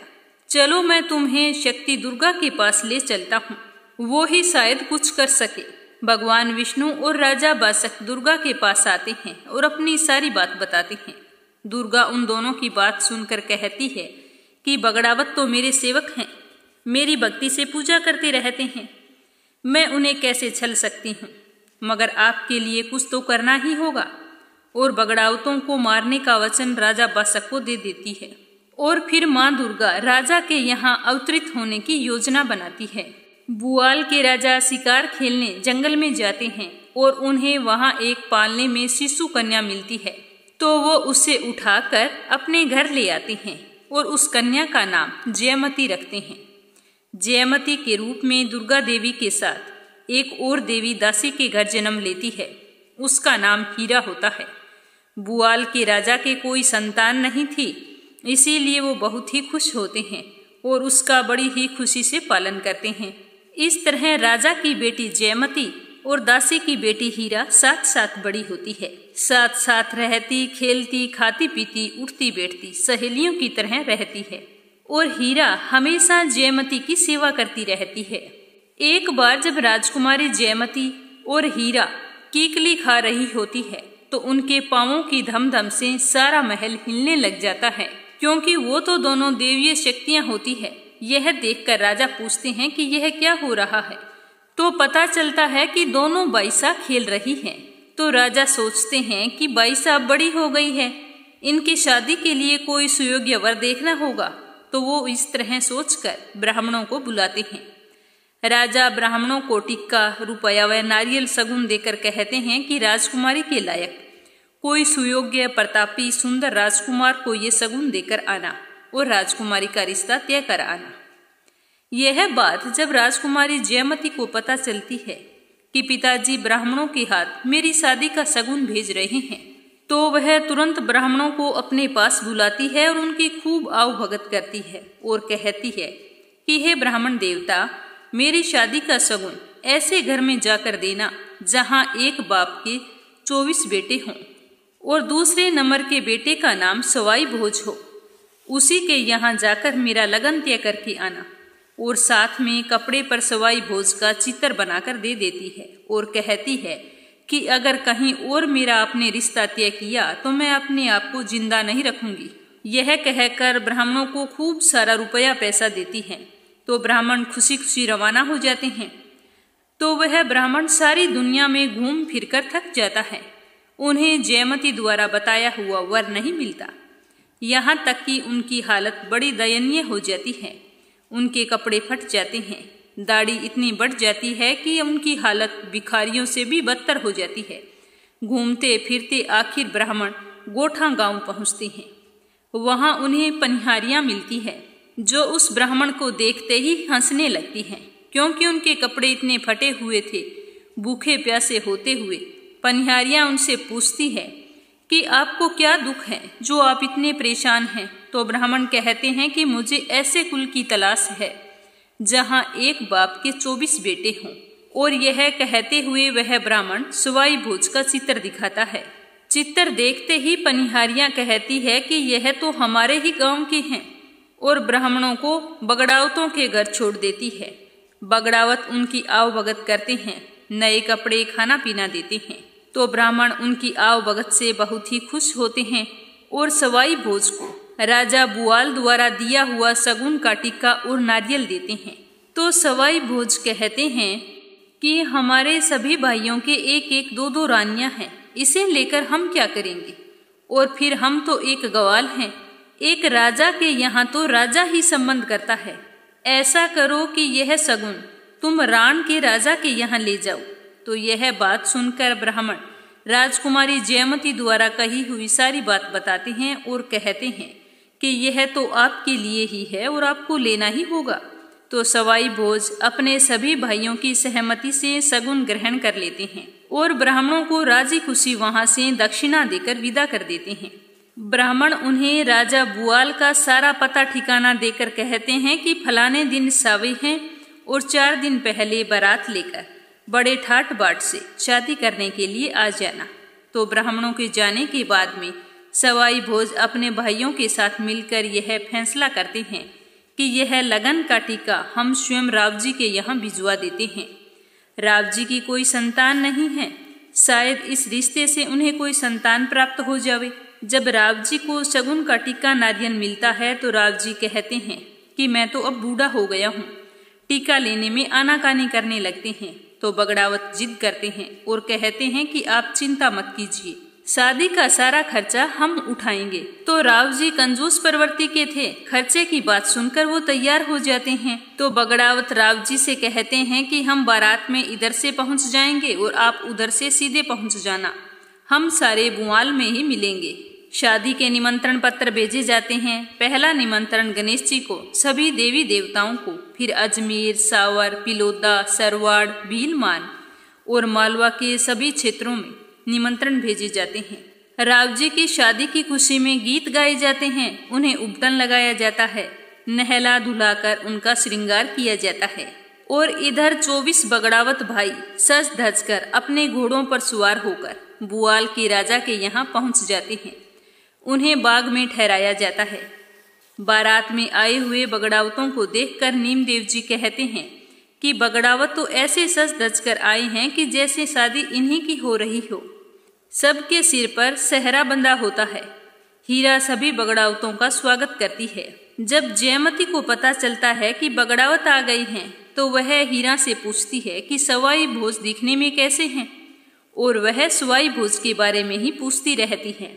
चलो मैं तुम्हें शक्ति दुर्गा के पास ले चलता हूँ, वो ही शायद कुछ कर सके। भगवान विष्णु और राजा बासक दुर्गा के पास आते हैं और अपनी सारी बात बताते हैं। दुर्गा उन दोनों की बात सुनकर कहती है कि बगड़ावत तो मेरे सेवक हैं, मेरी भक्ति से पूजा करते रहते हैं, मैं उन्हें कैसे छल सकती हूँ, मगर आपके लिए कुछ तो करना ही होगा। और बगड़ावतों को मारने का वचन राजा बासक को दे देती है और फिर माँ दुर्गा राजा के यहाँ अवतरित होने की योजना बनाती है। बुआल के राजा शिकार खेलने जंगल में जाते हैं और उन्हें वहाँ एक पालने में शिशु कन्या मिलती है, तो वो उसे उठाकर अपने घर ले आते हैं और उस कन्या का नाम जयमती रखते हैं। जयमती के रूप में दुर्गा देवी के साथ एक और देवी दासी के घर जन्म लेती है, उसका नाम हीरा होता है। बुआल के राजा के कोई संतान नहीं थी, इसीलिए वो बहुत ही खुश होते हैं और उसका बड़ी ही खुशी से पालन करते हैं। इस तरह राजा की बेटी जयमती और दासी की बेटी हीरा साथ साथ बड़ी होती है। साथ साथ रहती, खेलती, खाती पीती, उठती बैठती सहेलियों की तरह रहती है और हीरा हमेशा जयमती की सेवा करती रहती है। एक बार जब राजकुमारी जयमती और हीरा कीकली खा रही होती है तो उनके पांवों की धम धम से सारा महल हिलने लग जाता है, क्योंकि वो तो दोनों देवीय शक्तियां होती है। यह देखकर राजा पूछते हैं कि यह क्या हो रहा है, तो पता चलता है कि दोनों बाईसा खेल रही हैं। तो राजा सोचते हैं कि बाईसा बड़ी हो गई है, इनकी शादी के लिए कोई सुयोग्य वर देखना होगा। तो वो इस तरह सोचकर ब्राह्मणों को बुलाते हैं। राजा ब्राह्मणों को टिक्का, रुपया व नारियल सगुन देकर कहते हैं कि राजकुमारी के लायक कोई सुयोग्य, प्रतापी, सुंदर राजकुमार को ये सगुन देकर आना और राजकुमारी का रिश्ता तय कर आना। यह बात जब राजकुमारी जयमती को पता चलती है कि पिताजी ब्राह्मणों के हाथ मेरी शादी का सगुन भेज रहे हैं, तो वह तुरंत ब्राह्मणों को अपने पास बुलाती है और उनकी खूब आवभगत करती है और कहती है कि हे ब्राह्मण देवता, मेरी शादी का सगुन ऐसे घर में जाकर देना जहां एक बाप के 24 बेटे हों और दूसरे नंबर के बेटे का नाम सवाई भोज हो। उसी के यहाँ जाकर मेरा लगन तय करके आना। और साथ में कपड़े पर सवाई भोज का चित्र बनाकर दे देती है और कहती है कि अगर कहीं और मेरा आपने रिश्ता तय किया तो मैं अपने आप को जिंदा नहीं रखूंगी। यह कहकर ब्राह्मणों को खूब सारा रुपया पैसा देती है। तो ब्राह्मण खुशी खुशी रवाना हो जाते हैं। तो वह ब्राह्मण सारी दुनिया में घूम फिरकर थक जाता है। उन्हें जयमती द्वारा बताया हुआ वर नहीं मिलता। यहाँ तक कि उनकी हालत बड़ी दयनीय हो जाती है। उनके कपड़े फट जाते हैं, दाढ़ी इतनी बढ़ जाती है कि उनकी हालत भिखारियों से भी बदतर हो जाती है। घूमते फिरते आखिर ब्राह्मण गोठा गांव पहुँचते हैं। वहाँ उन्हें पनिहारियाँ मिलती है जो उस ब्राह्मण को देखते ही हंसने लगती हैं, क्योंकि उनके कपड़े इतने फटे हुए थे। भूखे प्यासे होते हुए पनिहारियाँ उनसे पूछती है कि आपको क्या दुख है जो आप इतने परेशान हैं। तो ब्राह्मण कहते हैं कि मुझे ऐसे कुल की तलाश है जहाँ एक बाप के 24 बेटे हों। और यह कहते हुए वह ब्राह्मण सवाई भोज का चित्र दिखाता है। चित्र देखते ही पनिहारियाँ कहती है कि यह तो हमारे ही गांव के हैं, और ब्राह्मणों को बगड़ावतों के घर छोड़ देती है। बगड़ावत उनकी आवभगत करते हैं, नए कपड़े खाना पीना देते हैं। तो ब्राह्मण उनकी आवभगत से बहुत ही खुश होते हैं और सवाई भोज को राजा बुआल द्वारा दिया हुआ सगुन का टिक्का और नारियल देते हैं। तो सवाई भोज कहते हैं कि हमारे सभी भाइयों के एक एक दो दो रानियां हैं, इसे लेकर हम क्या करेंगे। और फिर हम तो एक गवाल हैं, एक राजा के यहाँ तो राजा ही संबंध करता है। ऐसा करो कि यह सगुन तुम राण के राजा के यहाँ ले जाओ। तो यह बात सुनकर ब्राह्मण राजकुमारी जयमती द्वारा कही हुई सारी बात बताते हैं और कहते हैं कि यह तो आपके लिए ही है और आपको लेना ही होगा। तो सवाई भोज अपने सभी भाइयों की सहमति से सगुन ग्रहण कर लेते हैं और ब्राह्मणों को राजी खुशी वहां से दक्षिणा देकर विदा कर देते हैं। ब्राह्मण उन्हें राजा बुआल का सारा पता ठिकाना देकर कहते हैं कि फलाने दिन सावे हैं और 4 दिन पहले बारात लेकर बड़े ठाट बाट से शादी करने के लिए आ जाना। तो ब्राह्मणों के जाने के बाद में सवाई भोज अपने भाइयों के साथ मिलकर यह फैसला करते हैं कि यह लगन का टीका हम स्वयं राव जी के यहाँ भिजवा देते हैं। राव जी की कोई संतान नहीं है, शायद इस रिश्ते से उन्हें कोई संतान प्राप्त हो जावे। जब राव जी को शगुन का टीका नारियल मिलता है तो राव जी कहते हैं कि मैं तो अब बूढ़ा हो गया हूँ। टीका लेने में आनाकानी करने लगते हैं। तो बगड़ावत जिद करते हैं और कहते हैं कि आप चिंता मत कीजिए, शादी का सारा खर्चा हम उठाएंगे। तो राव जी कंजूस प्रवृत्ति के थे, खर्चे की बात सुनकर वो तैयार हो जाते हैं। तो बगड़ावत राव जी से कहते हैं कि हम बारात में इधर से पहुंच जाएंगे और आप उधर से सीधे पहुंच जाना, हम सारे बुआल में ही मिलेंगे। शादी के निमंत्रण पत्र भेजे जाते हैं। पहला निमंत्रण गणेश जी को, सभी देवी देवताओं को, फिर अजमेर, सावर, पिलोदा, सरवाड़, भीलमान और मालवा के सभी क्षेत्रों में निमंत्रण भेजे जाते हैं। राव जी की शादी की खुशी में गीत गाए जाते हैं, उन्हें उपटन लगाया जाता है, नहला धुलाकर उनका श्रृंगार किया जाता है। और इधर 24 बगड़ावत भाई सज धज कर अपने घोड़ों पर सवार होकर बुआल के राजा के यहाँ पहुँच जाते हैं। उन्हें बाग में ठहराया जाता है। बारात में आए हुए बगड़ावतों को देखकर नीमदेव जी कहते हैं कि बगड़ावत तो ऐसे सज धज कर आए हैं कि जैसे शादी इन्हीं की हो रही हो। सबके सिर पर सेहरा बंधा होता है। हीरा सभी बगड़ावतों का स्वागत करती है। जब जयमती को पता चलता है कि बगड़ावत आ गई हैं, तो वह हीरा से पूछती है कि सवाई भोज दिखने में कैसे हैं, और वह सवाई भोज के बारे में ही पूछती रहती है।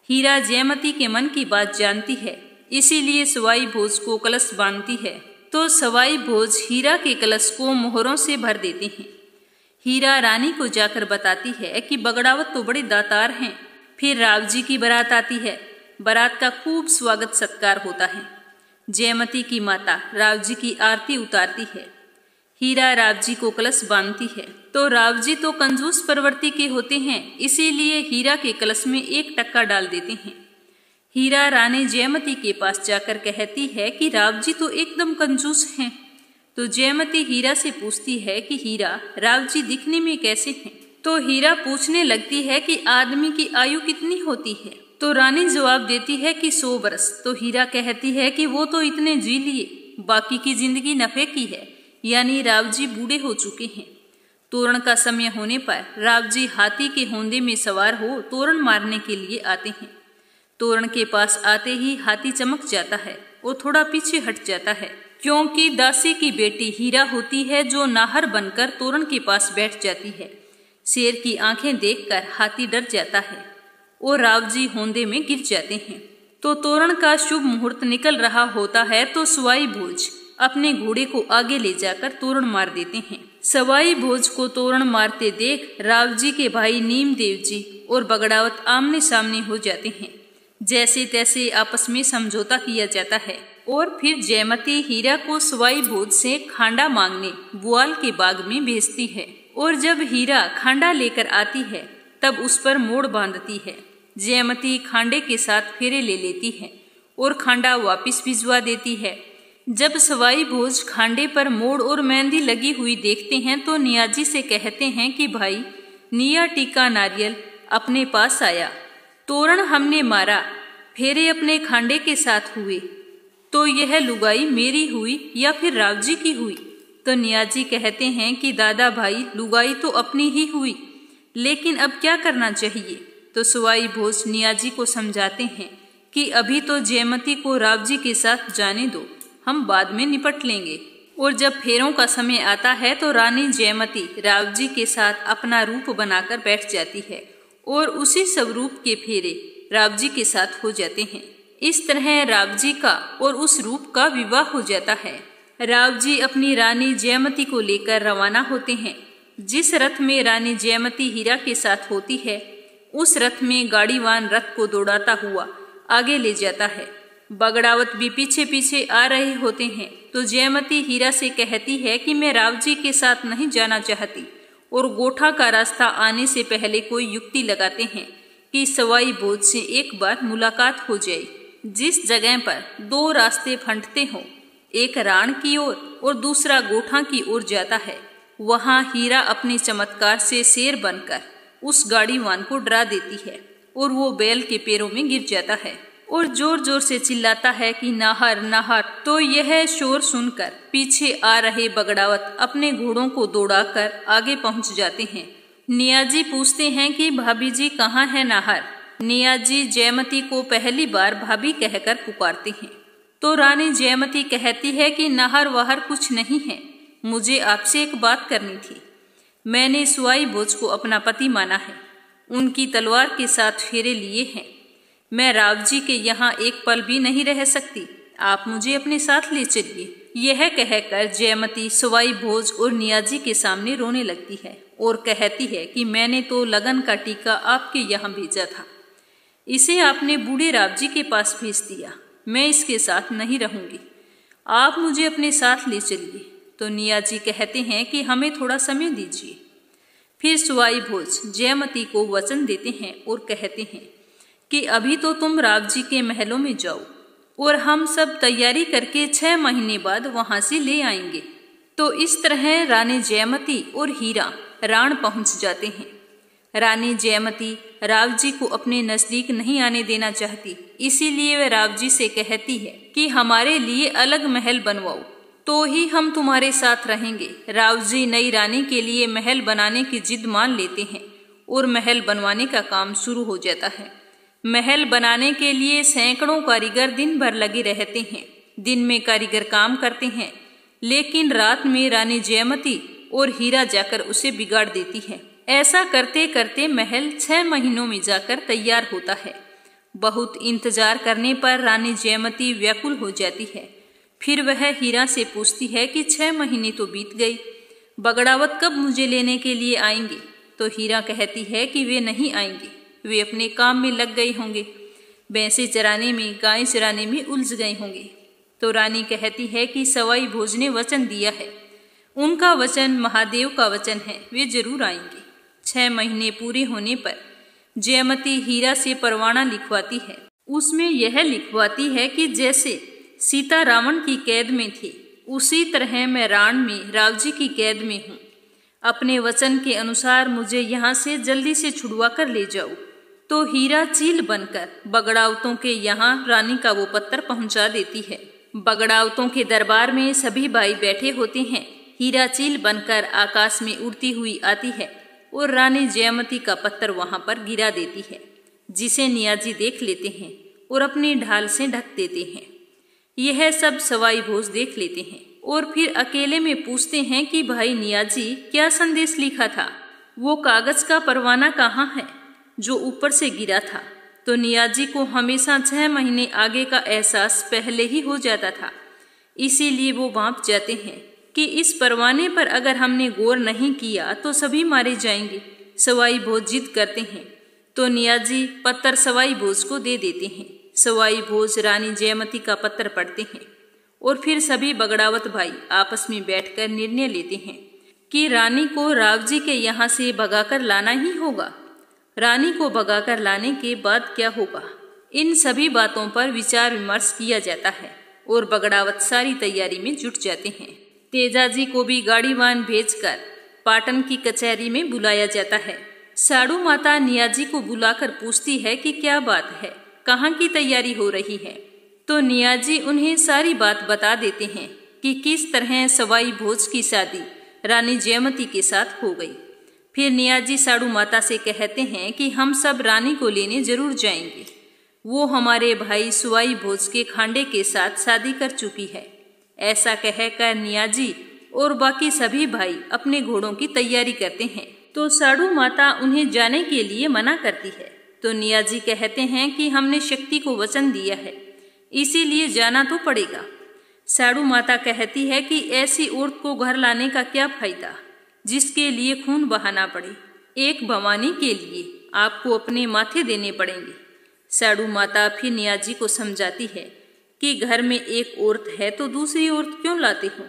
हीरा जयमती के मन की बात जानती है, इसीलिए सवाई भोज को कलश बांधती है। तो सवाई भोज हीरा के कलश को मोहरों से भर देते हैं। हीरा रानी को जाकर बताती है कि बगड़ावत तो बड़े दातार हैं। फिर राव जी की बारात आती है। बारात का खूब स्वागत सत्कार होता है। जयमती की माता राव जी की आरती उतारती है। हीरा राव जी को कलश बांधती है। तो राव जी तो कंजूस प्रवृत्ति के होते हैं, इसीलिए हीरा के कलश में 1 टक्का डाल देते हैं। हीरा रानी जयमती के पास जाकर कहती है कि राव जी तो एकदम कंजूस हैं। तो जयमती हीरा से पूछती है कि हीरा, राव जी दिखने में कैसे हैं? तो हीरा पूछने लगती है कि आदमी की आयु कितनी होती है। तो रानी जवाब देती है कि 100 बरस। तो हीरा कहती है कि वो तो इतने जी लिए, बाकी की जिंदगी नफे की है, यानी राव जी बूढ़े हो चुके हैं। तोरण का समय होने पर राव जी हाथी के होंदे में सवार हो तोरण मारने के लिए आते हैं। तोरण के पास आते ही हाथी चमक जाता है और थोड़ा पीछे हट जाता है, क्योंकि दासी की बेटी हीरा होती है जो नाहर बनकर तोरण के पास बैठ जाती है। शेर की आंखें देखकर हाथी डर जाता है और राव जी होंदे में गिर जाते हैं। तो तोरण का शुभ मुहूर्त निकल रहा होता है तो सवाई भोज अपने घोड़े को आगे ले जाकर तोरण मार देते हैं। सवाई भोज को तोरण मारते देख राव जी के भाई नीम देव जी और बगड़ावत आमने सामने हो जाते हैं। जैसे तैसे आपस में समझौता किया जाता है और फिर जयमती हीरा को सवाई भोज से खांडा मांगने बुआल के बाग में भेजती है। और जब हीरा खांडा लेकर आती है तब उस पर मोड़ बांधती है। जयमती खांडे के साथ फेरे ले लेती है और खांडा वापस भिजवा देती है। जब सवाई भोज खांडे पर मोड़ और मेहंदी लगी हुई देखते हैं तो नियाजी से कहते हैं कि भाई, निया टीका नारियल अपने पास आया, तोरण हमने मारा, फेरे अपने खांडे के साथ हुए, तो यह लुगाई मेरी हुई या फिर रावजी की हुई? तो नियाजी कहते हैं कि दादा भाई, लुगाई तो अपनी ही हुई, लेकिन अब क्या करना चाहिए? तो सवाई भोज नियाजी को समझाते हैं कि अभी तो जयमती को रावजी के साथ जाने दो, हम बाद में निपट लेंगे। और जब फेरों का समय आता है तो रानी जयमती रावजी के साथ अपना रूप बनाकर बैठ जाती है और उसी स्वरूप के फेरे रावजी के साथ हो जाते हैं। इस तरह रावजी का और उस रूप का विवाह हो जाता है। रावजी अपनी रानी जयमती को लेकर रवाना होते हैं। जिस रथ में रानी जयमती हीरा के साथ होती है उस रथ में गाड़ीवान रथ को दौड़ाता हुआ आगे ले जाता है। बगड़ावत भी पीछे पीछे आ रहे होते हैं। तो जयमती हीरा से कहती है कि मैं रावजी के साथ नहीं जाना चाहती और गोठा का रास्ता आने से पहले कोई युक्ति लगाते हैं कि सवाई भोज से एक बार मुलाकात हो जाए। जिस जगह पर 2 रास्ते फंटते हों, एक राण की ओर और दूसरा गोठा की ओर जाता है, वहां हीरा अपने चमत्कार से शेर बनकर उस गाड़ीवान को डरा देती है और वो बैल के पैरों में गिर जाता है और जोर जोर से चिल्लाता है कि नाहर नाहर। तो यह शोर सुनकर पीछे आ रहे बगड़ावत अपने घोड़ों को दौड़ाकर आगे पहुंच जाते हैं। नियाजी पूछते हैं कि भाभी जी कहाँ है नाहर? नियाजी जयमती को पहली बार भाभी कहकर पुकारते हैं। तो रानी जयमती कहती है कि नाहर वाहर कुछ नहीं है, मुझे आपसे एक बात करनी थी। मैंने सवाई भोज को अपना पति माना है, उनकी तलवार के साथ फेरे लिए हैं। मैं रावजी के यहाँ एक पल भी नहीं रह सकती, आप मुझे अपने साथ ले चलिए। यह कहकर जयमती सवाई भोज और नियाजी के सामने रोने लगती है और कहती है कि मैंने तो लगन का टीका आपके यहाँ भेजा था, इसे आपने बूढ़े रावजी के पास भेज दिया। मैं इसके साथ नहीं रहूंगी, आप मुझे अपने साथ ले चलिए। तो नियाजी कहते हैं कि हमें थोड़ा समय दीजिए। फिर सवाई भोज जयमती को वचन देते हैं और कहते हैं कि अभी तो तुम रावजी के महलों में जाओ और हम सब तैयारी करके 6 महीने बाद वहां से ले आएंगे। तो इस तरह रानी जयमती और हीरा राण पहुंच जाते हैं। रानी जयमती रावजी को अपने नजदीक नहीं आने देना चाहती, इसीलिए वह रावजी से कहती है कि हमारे लिए अलग महल बनवाओ तो ही हम तुम्हारे साथ रहेंगे। रावजी नई रानी के लिए महल बनाने की जिद मान लेते हैं और महल बनवाने का काम शुरू हो जाता है। महल बनाने के लिए सैकड़ों कारीगर दिन भर लगे रहते हैं। दिन में कारीगर काम करते हैं, लेकिन रात में रानी जयमती और हीरा जाकर उसे बिगाड़ देती है। ऐसा करते करते महल 6 महीनों में जाकर तैयार होता है। बहुत इंतजार करने पर रानी जयमती व्याकुल हो जाती है। फिर वह हीरा से पूछती है कि 6 महीने तो बीत गई, बगड़ावत कब मुझे लेने के लिए आएंगे? तो हीरा कहती है कि वे नहीं आएंगे, वे अपने काम में लग गए होंगे, भैंसे चराने में, गाय चराने में उलझ गए होंगे। तो रानी कहती है कि सवाई भोज ने वचन दिया है, उनका वचन महादेव का वचन है, वे जरूर आएंगे। 6 महीने पूरे होने पर जयमती हीरा से परवाना लिखवाती है। उसमें यह लिखवाती है कि जैसे सीता रावण की कैद में थी, उसी तरह मैं राण में रावजी की कैद में हूँ। अपने वचन के अनुसार मुझे यहाँ से जल्दी से छुड़वा कर ले जाओ। तो हीरा चील बनकर बगड़ावतों के यहाँ रानी का वो पत्र पहुँचा देती है। बगड़ावतों के दरबार में सभी भाई बैठे होते हैं। हीरा चील बनकर आकाश में उड़ती हुई आती है और रानी जयमती का पत्र वहां पर गिरा देती है, जिसे नियाजी देख लेते हैं और अपनी ढाल से ढक देते हैं। यह सब सवाई भोज देख लेते हैं और फिर अकेले में पूछते हैं कि भाई नियाजी, क्या संदेश लिखा था? वो कागज का परवाना कहाँ है जो ऊपर से गिरा था? तो नियाजी को हमेशा 6 महीने आगे का एहसास पहले ही हो जाता था, इसीलिए वो भांप जाते हैं कि इस परवाने पर अगर हमने गौर नहीं किया तो सभी मारे जाएंगे। सवाई भोज जिद करते हैं तो नियाजी पत्र सवाई भोज को दे देते हैं। सवाई भोज रानी जयमती का पत्र पढ़ते हैं और फिर सभी बगड़ावत भाई आपस में बैठकर निर्णय लेते हैं कि रानी को रावजी के यहाँ से भगाकर लाना ही होगा। रानी को भगाकर लाने के बाद क्या होगा, इन सभी बातों पर विचार विमर्श किया जाता है और बगड़ावत सारी तैयारी में जुट जाते हैं। तेजाजी को भी गाड़ीवान भेजकर पाटन की कचहरी में बुलाया जाता है। साड़ू माता नियाजी को बुलाकर पूछती है कि क्या बात है, कहाँ की तैयारी हो रही है। तो नियाजी उन्हें सारी बात बता देते हैं कि किस तरह सवाई भोज की शादी रानी जयमती के साथ हो गई। फिर नियाजी साड़ू माता से कहते हैं कि हम सब रानी को लेने जरूर जाएंगे। वो हमारे भाई सवाई भोज के खांडे के साथ शादी कर चुकी है। ऐसा कहकर नियाजी और बाकी सभी भाई अपने घोड़ों की तैयारी करते हैं। तो साड़ू माता उन्हें जाने के लिए मना करती है। तो नियाजी कहते हैं कि हमने शक्ति को वचन दिया है, इसीलिए जाना तो पड़ेगा। साड़ू माता कहती है कि ऐसी औरत को घर लाने का क्या फायदा जिसके लिए खून बहाना पड़े। एक भवानी के लिए आपको अपने माथे देने पड़ेंगे। साड़ू माता फिर नियाजी को समझाती है कि घर में एक औरत है तो दूसरी औरत क्यों लाते हो,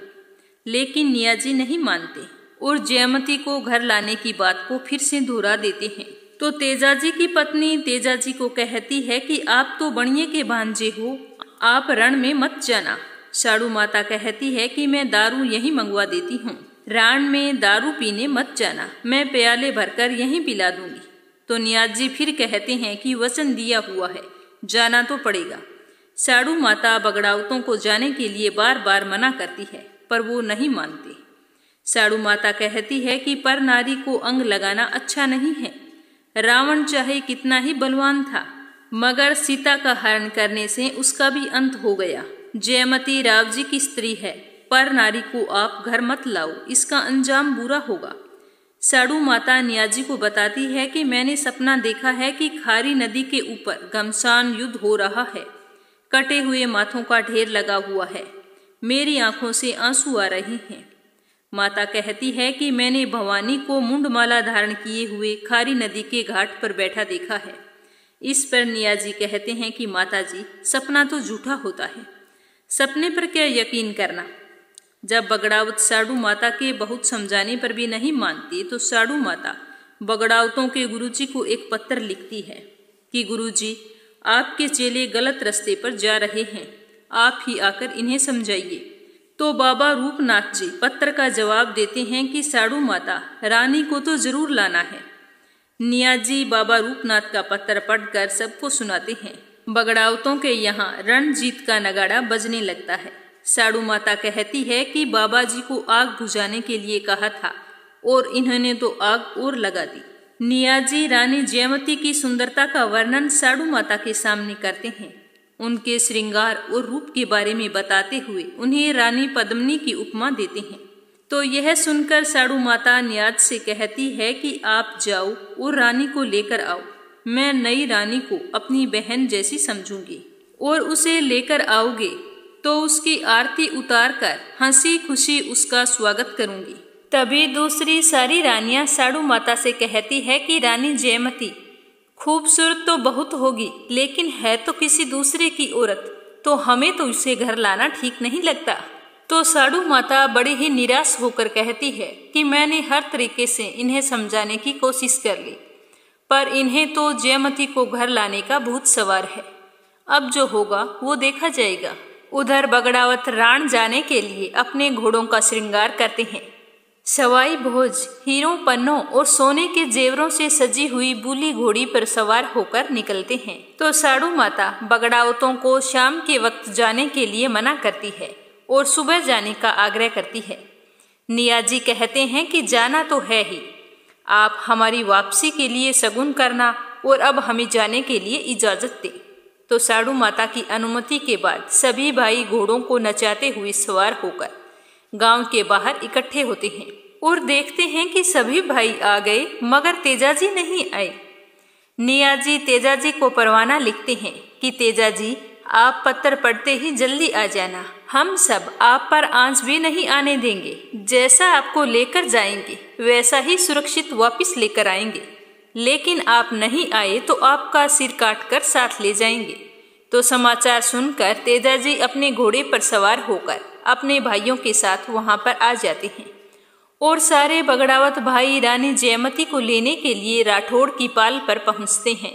लेकिन नियाजी नहीं मानते और जयमती को घर लाने की बात को फिर से दोहरा देते हैं। तो तेजाजी की पत्नी तेजाजी को कहती है कि आप तो बणिये के भांजे हो, आप रण में मत जाना। साड़ू माता कहती है कि मैं दारू यहीं मंगवा देती हूँ, राण में दारू पीने मत जाना, मैं प्याले भरकर यहीं पिला दूंगी। तो नियाजी फिर कहते हैं कि वचन दिया हुआ है, जाना तो पड़ेगा। साड़ू माता बगड़ावतों को जाने के लिए बार बार मना करती है, पर वो नहीं मानते। साड़ू माता कहती है कि पर नारी को अंग लगाना अच्छा नहीं है। रावण चाहे कितना ही बलवान था, मगर सीता का हरण करने से उसका भी अंत हो गया। जयमती रावजी की स्त्री है, पर नारी को आप घर मत लाओ, इसका अंजाम बुरा होगा। साड़ू माता नियाजी को बताती है कि मैंने सपना देखा है कि खारी नदी के ऊपर घमसान युद्ध हो रहा है, कटे हुए माथों का ढेर लगा हुआ है, मेरी आंखों से आंसू आ रहे हैं। माता कहती है कि मैंने भवानी को मुंडमाला धारण किए हुए खारी नदी के घाट पर बैठा देखा है। इस पर नियाजी कहते हैं कि माता जी, सपना तो झूठा होता है, सपने पर क्या यकीन करना। जब बगड़ावत साड़ू माता के बहुत समझाने पर भी नहीं मानती तो साड़ू माता बगड़ावतों के गुरुजी को एक पत्र लिखती है कि गुरुजी, आपके चेले गलत रास्ते पर जा रहे हैं, आप ही आकर इन्हें समझाइए। तो बाबा रूपनाथ जी पत्र का जवाब देते हैं कि साड़ू माता, रानी को तो जरूर लाना है। नियाजी बाबा रूपनाथ का पत्र पढ़कर सबको सुनाते हैं। बगड़ावतों के यहाँ रणजीत का नगाड़ा बजने लगता है। साड़ू माता कहती है कि बाबा जी को आग बुझाने के लिए कहा था और इन्होंने तो आग और लगा दी। नियाजी रानी जयमती की सुंदरता का वर्णन साड़ू माता के सामने करते हैं। उनके श्रृंगार और रूप के बारे में बताते हुए उन्हें रानी पद्मिनी की उपमा देते हैं। तो यह सुनकर साड़ू माता नियाज से कहती है कि आप जाओ और रानी को लेकर आओ। मैं नई रानी को अपनी बहन जैसी समझूंगी और उसे लेकर आओगे तो उसकी आरती उतार कर हंसी खुशी उसका स्वागत करूंगी। तभी दूसरी सारी रानियां साड़ू माता से कहती है कि रानी जयमती, खूबसूरत तो बहुत होगी, लेकिन है तो किसी दूसरे की औरत, तो हमें तो उसे घर लाना ठीक नहीं लगता। तो साड़ू माता बड़ी ही निराश होकर कहती है कि मैंने हर तरीके से इन्हें समझाने की कोशिश कर ली, पर इन्हें तो जयमती को घर लाने का भूत सवार है। अब जो होगा वो देखा जाएगा। उधर बगड़ावत राण जाने के लिए अपने घोड़ों का श्रृंगार करते हैं। सवाई भोज हीरों, पन्नों और सोने के जेवरों से सजी हुई बूली घोड़ी पर सवार होकर निकलते हैं। तो साड़ू माता बगड़ावतों को शाम के वक्त जाने के लिए मना करती है और सुबह जाने का आग्रह करती है। नियाजी कहते हैं कि जाना तो है ही, आप हमारी वापसी के लिए शगुन करना और अब हमें जाने के लिए इजाजत दें। तो साड़ू माता की अनुमति के बाद सभी भाई घोड़ों को नचाते हुए सवार होकर गांव के बाहर इकट्ठे होते हैं और देखते हैं कि सभी भाई आ गए मगर तेजाजी नहीं आए। नियाजी तेजाजी को परवाना लिखते हैं कि तेजाजी, आप पत्थर पड़ते ही जल्दी आ जाना, हम सब आप पर आंच भी नहीं आने देंगे। जैसा आपको लेकर जाएंगे वैसा ही सुरक्षित वापस लेकर आएंगे, लेकिन आप नहीं आए तो आपका सिर काट कर साथ ले जाएंगे। तो समाचार सुनकर तेजाजी अपने घोड़े पर सवार होकर अपने भाइयों के साथ वहां पर आ जाते हैं और सारे बगड़ावत भाई रानी जयमती को लेने के लिए राठौड़ की पाल पर पहुंचते हैं।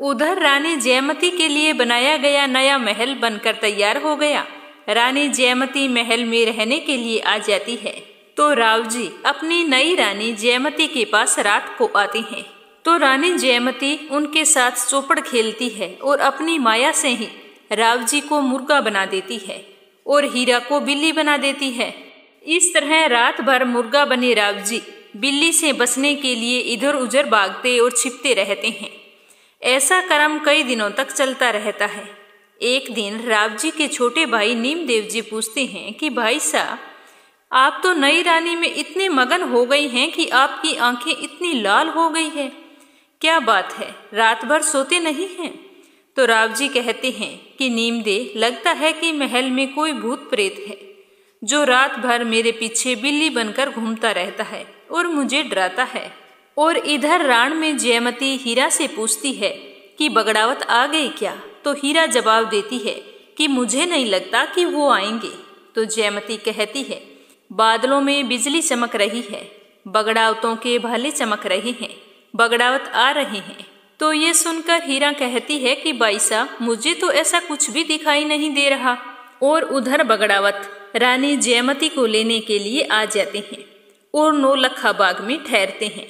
उधर रानी जयमती के लिए बनाया गया नया महल बनकर तैयार हो गया। रानी जयमती महल में रहने के लिए आ जाती है तो रावजी अपनी नई रानी जयमती के पास रात को आते हैं। तो रानी जयमती उनके साथ चौपड़ खेलती है और अपनी माया से ही रावजी को मुर्गा बना देती है और हीरा को बिल्ली बना देती है। इस तरह रात भर मुर्गा बने रावजी बिल्ली से बचने के लिए इधर उधर भागते और छिपते रहते हैं। ऐसा क्रम कई दिनों तक चलता रहता है। एक दिन रावजी के छोटे भाई नीमदेव जी पूछते हैं कि भाई साहब, आप तो नई रानी में इतने मगन हो गई हैं कि आपकी आंखें इतनी लाल हो गई है, क्या बात है, रात भर सोते नहीं हैं? तो रावजी कहते हैं कि नीमदेव, लगता है कि महल में कोई भूत प्रेत है जो रात भर मेरे पीछे बिल्ली बनकर घूमता रहता है और मुझे डराता है। और इधर राण में जयमती हीरा से पूछती है कि बगड़ावत आ गए क्या? तो हीरा जवाब देती है कि मुझे नहीं लगता कि वो आएंगे। तो जयमती कहती है, बादलों में बिजली चमक रही है, बगड़ावतों के भाले चमक रहे हैं, बगड़ावत आ रहे हैं। तो ये सुनकर हीरा कहती है कि भाई साहब, मुझे तो ऐसा कुछ भी दिखाई नहीं दे रहा। और उधर बगड़ावत रानी जयमती को लेने के लिए आ जाते हैं और नौलखा बाग में ठहरते हैं।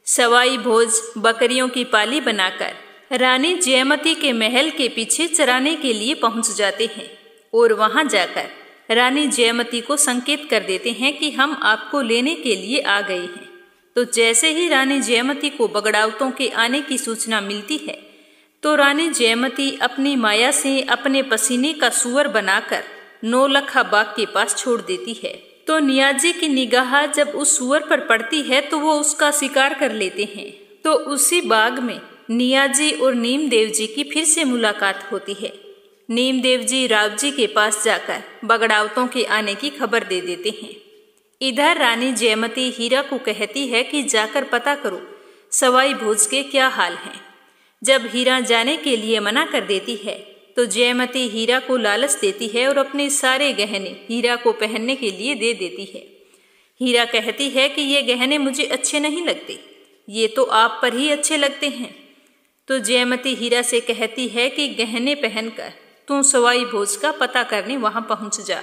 सवाई भोज बकरियों की पाली बनाकर रानी जयमती के महल के पीछे चराने के लिए पहुंच जाते हैं और वहां जाकर रानी जयमती को संकेत कर देते हैं कि हम आपको लेने के लिए आ गए हैं। तो जैसे ही रानी जयमती को बगड़ावतों के आने की सूचना मिलती है तो रानी जयमती अपनी माया से अपने पसीने का सुअर बनाकर नौलखा बाग के पास छोड़ देती है। तो नियाजी की निगाह जब उस सुअर पर पड़ती है तो वो उसका शिकार कर लेते हैं। तो उसी बाग में नियाजी और नीमदेव जी की फिर से मुलाकात होती है। नीमदेव जी रावजी के पास जाकर बगड़ावतों के आने की खबर दे देते हैं। इधर रानी जयमती हीरा को कहती है कि जाकर पता करो सवाई भोज के क्या हाल हैं। जब हीरा जाने के लिए मना कर देती है तो जयमती हीरा को लालच देती है और अपने सारे गहने हीरा को पहनने के लिए दे देती है। हीरा कहती है कि ये गहने मुझे अच्छे नहीं लगते, ये तो आप पर ही अच्छे लगते हैं। तो जयमती हीरा से कहती है कि गहने पहनकर तू सवाई भोज का पता करने वहां पहुंच जा।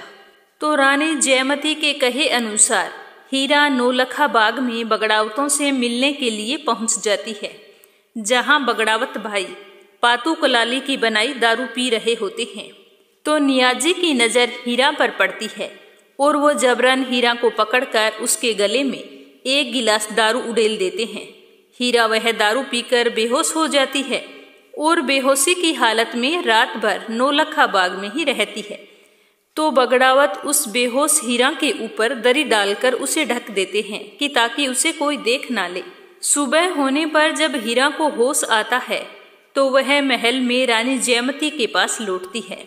तो रानी जयमती के कहे अनुसार हीरा नौलखा बाग में बगड़ावतों से मिलने के लिए पहुंच जाती है, जहां बगड़ावत भाई पातू कलाली की बनाई दारू पी रहे होते हैं। तो नियाजी की नजर हीरा पर पड़ती है और वो जबरन हीरा को पकड़कर उसके गले में एक गिलास दारू उड़ेल देते हैं। हीरा वह दारू पीकर बेहोश हो जाती है और बेहोशी की हालत में रात भर नौलखा बाग में ही रहती है। तो बगड़ावत उस बेहोश हीरा के ऊपर दरी डालकर उसे ढक देते हैं कि ताकि उसे कोई देख ना ले। सुबह होने पर जब हीरा को होश आता है तो वह महल में रानी जयमती के पास लौटती है।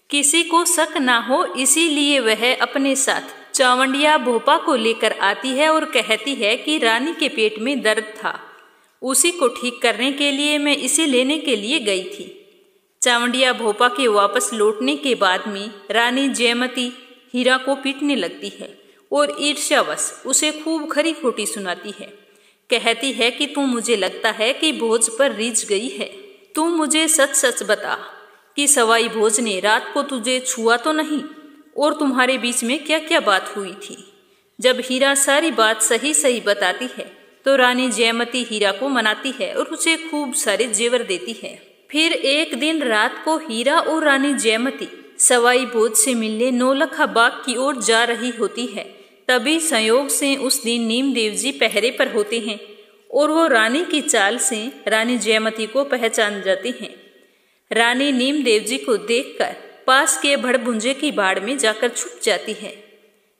किसी को शक ना हो इसीलिए वह अपने साथ चावंडिया भोपा को लेकर आती है और कहती है कि रानी के पेट में दर्द था, उसी को ठीक करने के लिए मैं इसे लेने के लिए गई थी। चावंडिया भोपा के वापस लौटने के बाद में रानी जयमती हीरा को पीटने लगती है और ईर्ष्यावश उसे खूब खरी खोटी सुनाती है। कहती है कि तू, मुझे लगता है कि भोज पर रीझ गई है, तू मुझे सच सच बता कि सवाई भोज ने रात को तुझे छुआ तो नहीं और तुम्हारे बीच में क्या क्या बात हुई थी। जब हीरा सारी बात सही सही बताती है तो रानी जयमती हीरा को मनाती है और उसे खूब सारे जेवर देती है। फिर एक दिन रात को हीरा और रानी जयमती सवाई भोज से मिलने नौलखा बाग की ओर जा रही होती है। तभी संयोग से उस दिन नीमदेव जी पहरे पर होते हैं और वो रानी की चाल से रानी जयमती को पहचान जाती हैं। रानी नीमदेव जी को देखकर पास के भड़भुंजे की बाड़ में जाकर छुप जाती है,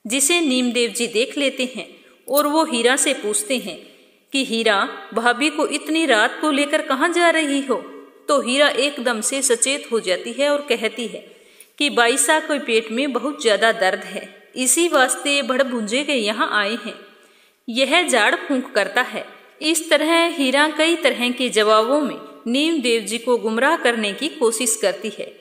जिसे नीमदेव जी देख लेते हैं और वो हीरा से पूछते हैं कि हीरा, भाभी को इतनी रात को लेकर कहाँ जा रही हो? तो हीरा एकदम से सचेत हो जाती है और कहती है कि बाईसा के पेट में बहुत ज्यादा दर्द है, इसी वास्ते भड़भुंजे के यहाँ आए हैं। यह झाड़ फूंक करता है। इस तरह हीरा कई तरह के जवाबों में नीमदेव जी को गुमराह करने की कोशिश करती है,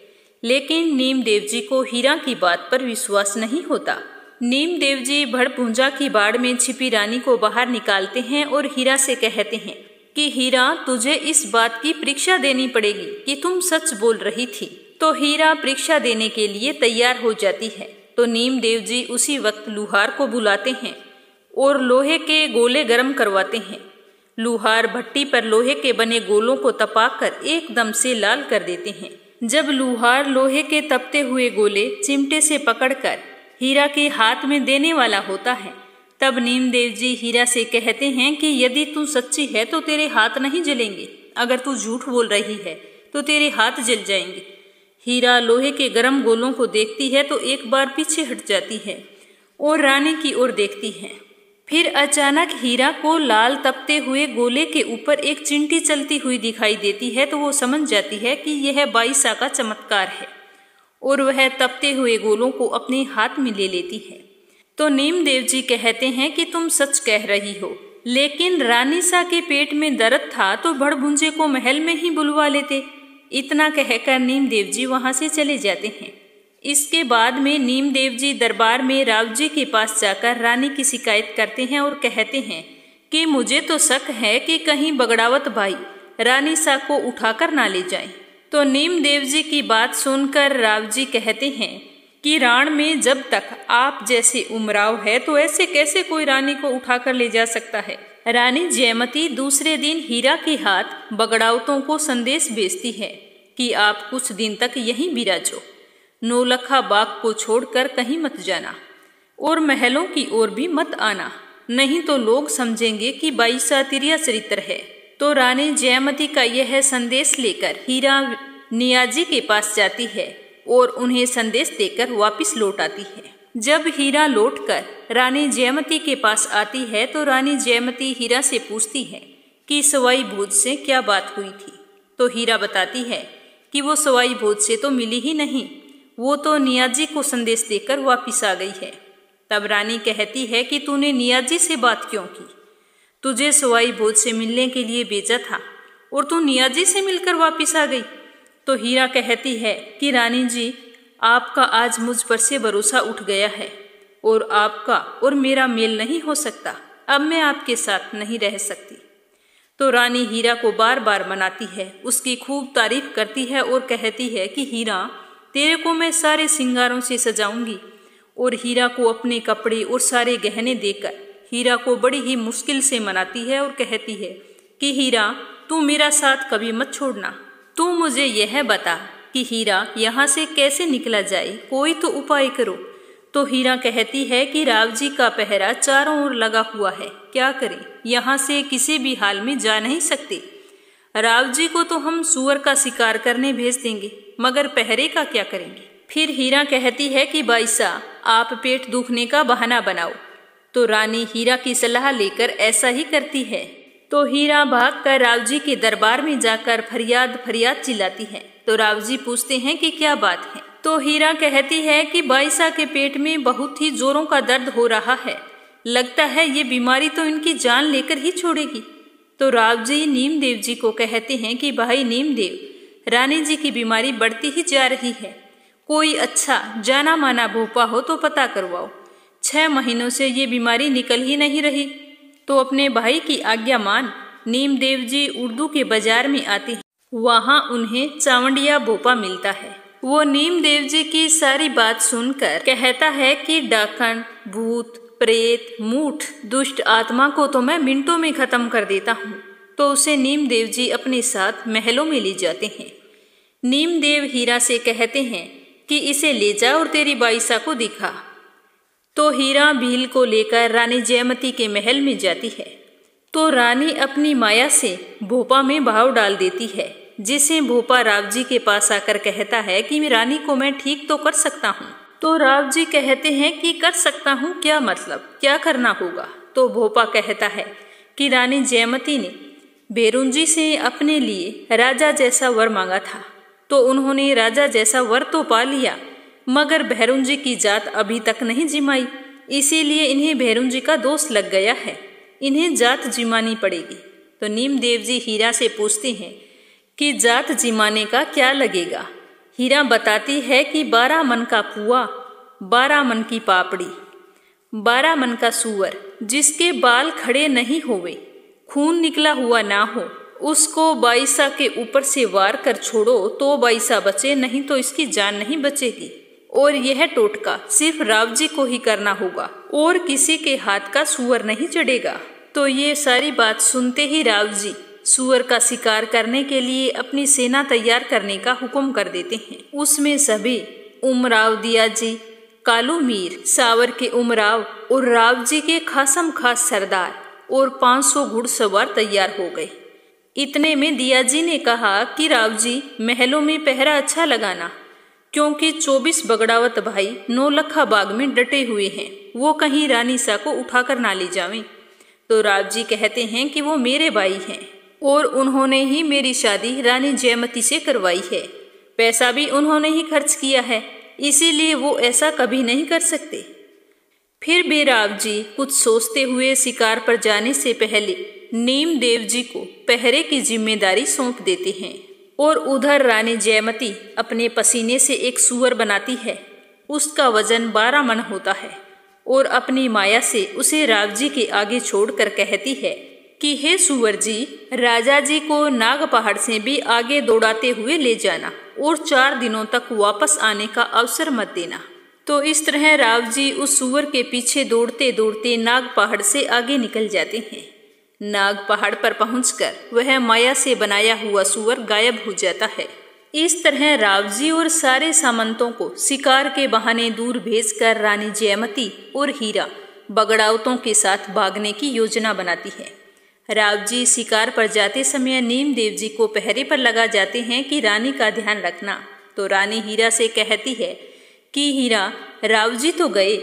लेकिन नीमदेव जी को हीरा की बात पर विश्वास नहीं होता। नीमदेव जी भड़भुंजा की बाड़ में छिपी रानी को बाहर निकालते हैं और हीरा से कहते हैं कि हीरा, तुझे इस बात की परीक्षा देनी पड़ेगी कि तुम सच बोल रही थी। तो हीरा परीक्षा देने के लिए तैयार हो जाती है। तो नीमदेव जी उसी वक्त लुहार को बुलाते हैं और लोहे के गोले गर्म करवाते हैं। लुहार भट्टी पर लोहे के बने गोलों को तपाकर एकदम से लाल कर देते हैं। जब लुहार लोहे के तपते हुए गोले चिमटे से पकड़कर हीरा के हाथ में देने वाला होता है, तब नीमदेव जी हीरा से कहते हैं कि यदि तू सच्ची है तो तेरे हाथ नहीं जलेंगे, अगर तू झूठ बोल रही है तो तेरे हाथ जल जाएंगे। हीरा लोहे के गर्म गोलों को देखती है तो एक बार पीछे हट जाती है और रानी की ओर देखती है। फिर अचानक हीरा को लाल तपते हुए गोले के ऊपर एक चिंटी चलती हुई दिखाई देती है, तो वो समझ जाती है कि यह बाईसा का चमत्कार है और वह तपते हुए गोलों को अपने हाथ में ले लेती है। तो नीमदेव जी कहते हैं कि तुम सच कह रही हो, लेकिन रानी सा के पेट में दर्द था तो भड़भुंजे को महल में ही बुलवा लेते। इतना कहकर नीमदेव जी वहां से चले जाते हैं। इसके बाद में नीमदेव जी दरबार में राव जी के पास जाकर रानी की शिकायत करते हैं और कहते हैं कि मुझे तो शक है कि कहीं बगड़ावत भाई रानी सा को उठाकर ना ले जाएं। तो नीमदेव जी की बात सुनकर राव जी कहते हैं कि राण में जब तक आप जैसे उमराव है तो ऐसे कैसे कोई रानी को उठाकर ले जा सकता है। रानी जयमती दूसरे दिन हीरा के हाथ बगड़ावतों को संदेश भेजती है कि आप कुछ दिन तक यहीं विराजो, नौलखा बाग को छोड़कर कहीं मत जाना और महलों की ओर भी मत आना, नहीं तो लोग समझेंगे कि बाईसा तिरिया चरित्र है। तो रानी जयमती का यह संदेश लेकर हीरा नियाजी के पास जाती है और उन्हें संदेश देकर वापस लौट आती है। जब हीरा लौटकर रानी जयमती के पास आती है तो रानी जयमती हीरा से पूछती है कि सवाई भोज से क्या बात हुई थी। तो हीरा बताती है कि वो सवाई भोज से तो मिली ही नहीं, वो तो नियाजी को संदेश देकर वापिस आ गई है। तब रानी कहती है कि तूने नियाजी से बात क्यों की? तुझे सवाई भोज से मिलने के लिए भेजा था और तू नियाजी से मिलकर वापिस आ गई। तो हीरा कहती है कि रानी जी, आपका आज मुझ पर से भरोसा उठ गया है और आपका और मेरा मेल नहीं हो सकता। अब मैं आपके साथ नहीं रह सकती। तो रानी हीरा को बार बार मनाती है, उसकी खूब तारीफ करती है और कहती है कि हीरा, तेरे को मैं सारे सिंगारों से सजाऊंगी। और हीरा को अपने कपड़े और सारे गहने देकर हीरा को बड़ी ही मुश्किल से मनाती है और कहती है कि हीरा, तू मेरा साथ कभी मत छोड़ना। तू मुझे यह बता कि हीरा यहाँ से कैसे निकला जाए, कोई तो उपाय करो। तो हीरा कहती है कि राव जी का पहरा चारों ओर लगा हुआ है, क्या करें, यहाँ से किसी भी हाल में जा नहीं सकते। राव जी को तो हम सूअर का शिकार करने भेज देंगे, मगर पहरे का क्या करेंगे। फिर हीरा कहती है कि बाईसा, आप पेट दुखने का बहाना बनाओ। तो रानी हीरा की सलाह लेकर ऐसा ही करती है। तो हीरा भागकर राव जी के दरबार में जाकर फरियाद चिल्लाती है। तो राव जी पूछते हैं कि क्या बात है। तो हीरा कहती है कि बाईसा के पेट में बहुत ही जोरों का दर्द हो रहा है, लगता है ये बीमारी तो इनकी जान लेकर ही छोड़ेगी। तो राव जी नीमदेव जी को कहते हैं कि भाई नीमदेव, रानी जी की बीमारी बढ़ती ही जा रही है, कोई अच्छा जाना माना भोपा हो तो पता करवाओ। 6 महीनों से ये बीमारी निकल ही नहीं रही। तो अपने भाई की आज्ञा मान नीमदेव जी उर्दू के बाजार में आते हैं। वहां उन्हें चावंडिया भोपा मिलता है। वो नीमदेव जी की सारी बात सुनकर कहता है कि डाकण, भूत प्रेत, मूठ, दुष्ट आत्मा को तो मैं मिनटों में खत्म कर देता हूँ। तो उसे नीमदेव जी अपने साथ महलों में ले जाते हैं। नीमदेव हीरा से कहते हैं कि इसे ले जा और तेरी बाईसा को दिखा। तो हीरा भील को लेकर रानी जयमती के महल में जाती है। तो रानी अपनी माया से भोपा में भाव डाल देती है, जिसे भोपा राव जी के पास आकर कहता है कि रानी को मैं ठीक तो कर सकता हूँ। तो राव जी कहते हैं कि कर सकता हूँ क्या मतलब, क्या करना होगा। तो भोपा कहता है कि रानी जयमती ने भेरुंजी से अपने लिए राजा जैसा वर मांगा था, तो उन्होंने राजा जैसा वर तो पा लिया, मगर भेरुंजी की जात अभी तक नहीं जिमाई, इसीलिए इन्हें भेरुंजी का दोष लग गया है, इन्हें जात जिमानी पड़ेगी। तो नीमदेव जी हीरा से पूछते हैं कि जात जिमाने का क्या लगेगा। हीरा बताती है कि 12 मन का पुआ, 12 मन की पापड़ी, 12 मन का सूअर, जिसके बाल खड़े नहीं होवे, खून निकला हुआ ना हो, उसको बाईसा के ऊपर से वार कर छोड़ो तो बाईसा बचे, नहीं तो इसकी जान नहीं बचेगी। और यह टोटका सिर्फ राव जी को ही करना होगा और किसी के हाथ का सूअर नहीं चढ़ेगा। तो ये सारी बात सुनते ही राव जी सूअर का शिकार करने के लिए अपनी सेना तैयार करने का हुक्म कर देते हैं। उसमें सभी उमराव दिया जी, कालू मीर, सावर के उमराव और राव जी के खासम खास सरदार और 500 घुड़सवार तैयार हो गए। इतने में दिया जी ने कहा कि राव जी महलों में पहरा अच्छा लगाना, क्योंकि 24 बगड़ावत भाई नौलखा बाग में डटे हुए हैं, वो कहीं रानी सा को उठाकर ना ले जावें। तो राव जी कहते हैं कि वो मेरे भाई हैं और उन्होंने ही मेरी शादी रानी जयमती से करवाई है, पैसा भी उन्होंने ही खर्च किया है, इसीलिए वो ऐसा कभी नहीं कर सकते। फिर भी राव जी कुछ सोचते हुए शिकार पर जाने से पहले नीमदेव जी को पहरे की जिम्मेदारी सौंप देते हैं। और उधर रानी जयमती अपने पसीने से एक सूअर बनाती है, उसका वजन 12 मन होता है, और अपनी माया से उसे राव जी के आगे छोड़कर कहती है कि हे सूअर जी, राजा जी को नाग पहाड़ से भी आगे दौड़ाते हुए ले जाना और 4 दिनों तक वापस आने का अवसर मत देना। तो इस तरह राव जी उस सूअर के पीछे दौड़ते दौड़ते नाग पहाड़ से आगे निकल जाते हैं। नाग पहाड़ पर पहुंचकर वह माया से बनाया हुआ सूअर गायब हो जाता है। इस तरह राव जी और सारे सामंतों को शिकार के बहाने दूर भेजकर रानी जयमती और हीरा बगड़ावतों के साथ भागने की योजना बनाती है। राव जी शिकार पर जाते समय नीमदेव जी को पहरे पर लगा जाते हैं कि रानी का ध्यान रखना। तो रानी हीरा से कहती है कि हीरा, राव जी तो गए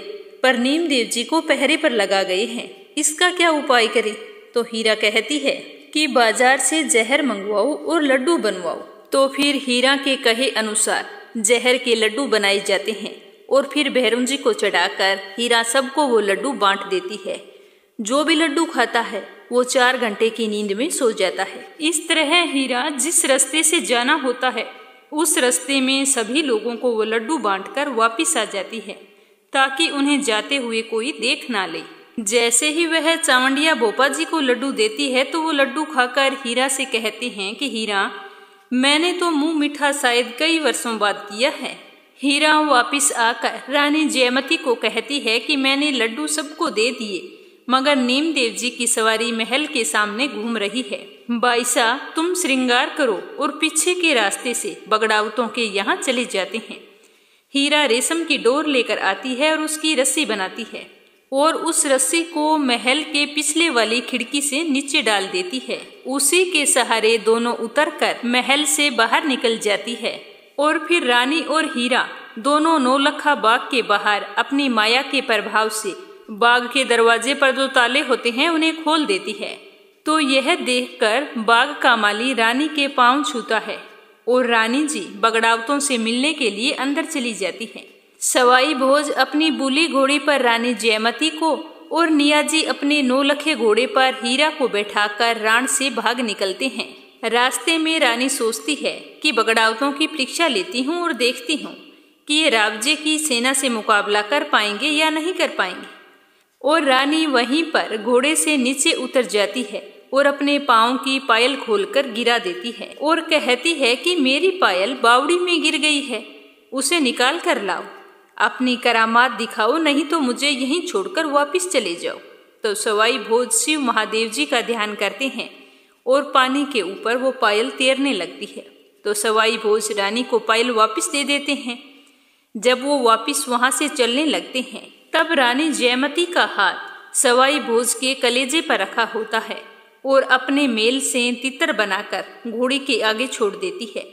पर नीमदेव जी को पहरे पर लगा गए हैं, इसका क्या उपाय करें। तो हीरा कहती है कि बाजार से जहर मंगवाओ और लड्डू बनवाओ। तो फिर हीरा के कहे अनुसार जहर के लड्डू बनाए जाते हैं और फिर भेरुंजी को चढ़ाकर हीरा सबको वो लड्डू बांट देती है। जो भी लड्डू खाता है वो 4 घंटे की नींद में सो जाता है। इस तरह हीरा जिस रास्ते से जाना होता है उस रास्ते में सभी लोगों को वो लड्डू बांटकर वापिस आ जाती है, ताकि उन्हें जाते हुए कोई देख ना ले। जैसे ही वह चावंडिया भोपा जी को लड्डू देती है तो वो लड्डू खाकर हीरा से कहते हैं कि हीरा, मैंने तो मुंह मीठा शायद कई वर्षों बाद किया है। हीरा वापिस आकर रानी जयमती को कहती है कि मैंने लड्डू सबको दे दिए, मगर नीमदेव जी की सवारी महल के सामने घूम रही है। बाईसा, तुम श्रृंगार करो और पीछे के रास्ते से बगड़ावतों के यहाँ चले जाते हैं। हीरा रेशम की डोर लेकर आती है और उसकी रस्सी बनाती है और उस रस्सी को महल के पिछले वाली खिड़की से नीचे डाल देती है। उसी के सहारे दोनों उतरकर महल से बाहर निकल जाती है और फिर रानी और हीरा दोनों नौलखा बाग के बाहर अपनी माया के प्रभाव से बाग के दरवाजे पर जो ताले होते हैं उन्हें खोल देती है। तो यह देखकर बाग का माली रानी के पांव छूता है और रानी जी बगड़ावतों से मिलने के लिए अंदर चली जाती है। सवाई भोज अपनी बुली घोड़ी पर रानी जयमती को और नियाजी अपने 9 लखे घोड़े पर हीरा को बैठाकर राण से भाग निकलते हैं। रास्ते में रानी सोचती है कि बगड़ावतों की परीक्षा लेती हूँ और देखती हूँ कि ये रावजे की सेना से मुकाबला कर पाएंगे या नहीं कर पाएंगे। और रानी वहीं पर घोड़े से नीचे उतर जाती है और अपने पाँव की पायल खोलकर गिरा देती है और कहती है कि मेरी पायल बावड़ी में गिर गई है, उसे निकाल कर लाओ। अपनी करामात दिखाओ, नहीं तो मुझे यहीं छोड़कर वापस चले जाओ। तो सवाई भोज शिव महादेव जी का ध्यान करते हैं और पानी के ऊपर वो पायल तैरने लगती है। तो सवाई भोज रानी को पायल वापस दे देते हैं। जब वो वापस वहां से चलने लगते हैं तब रानी जयमती का हाथ सवाई भोज के कलेजे पर रखा होता है और अपने मेल से तितर बनाकर घोड़ी के आगे छोड़ देती है,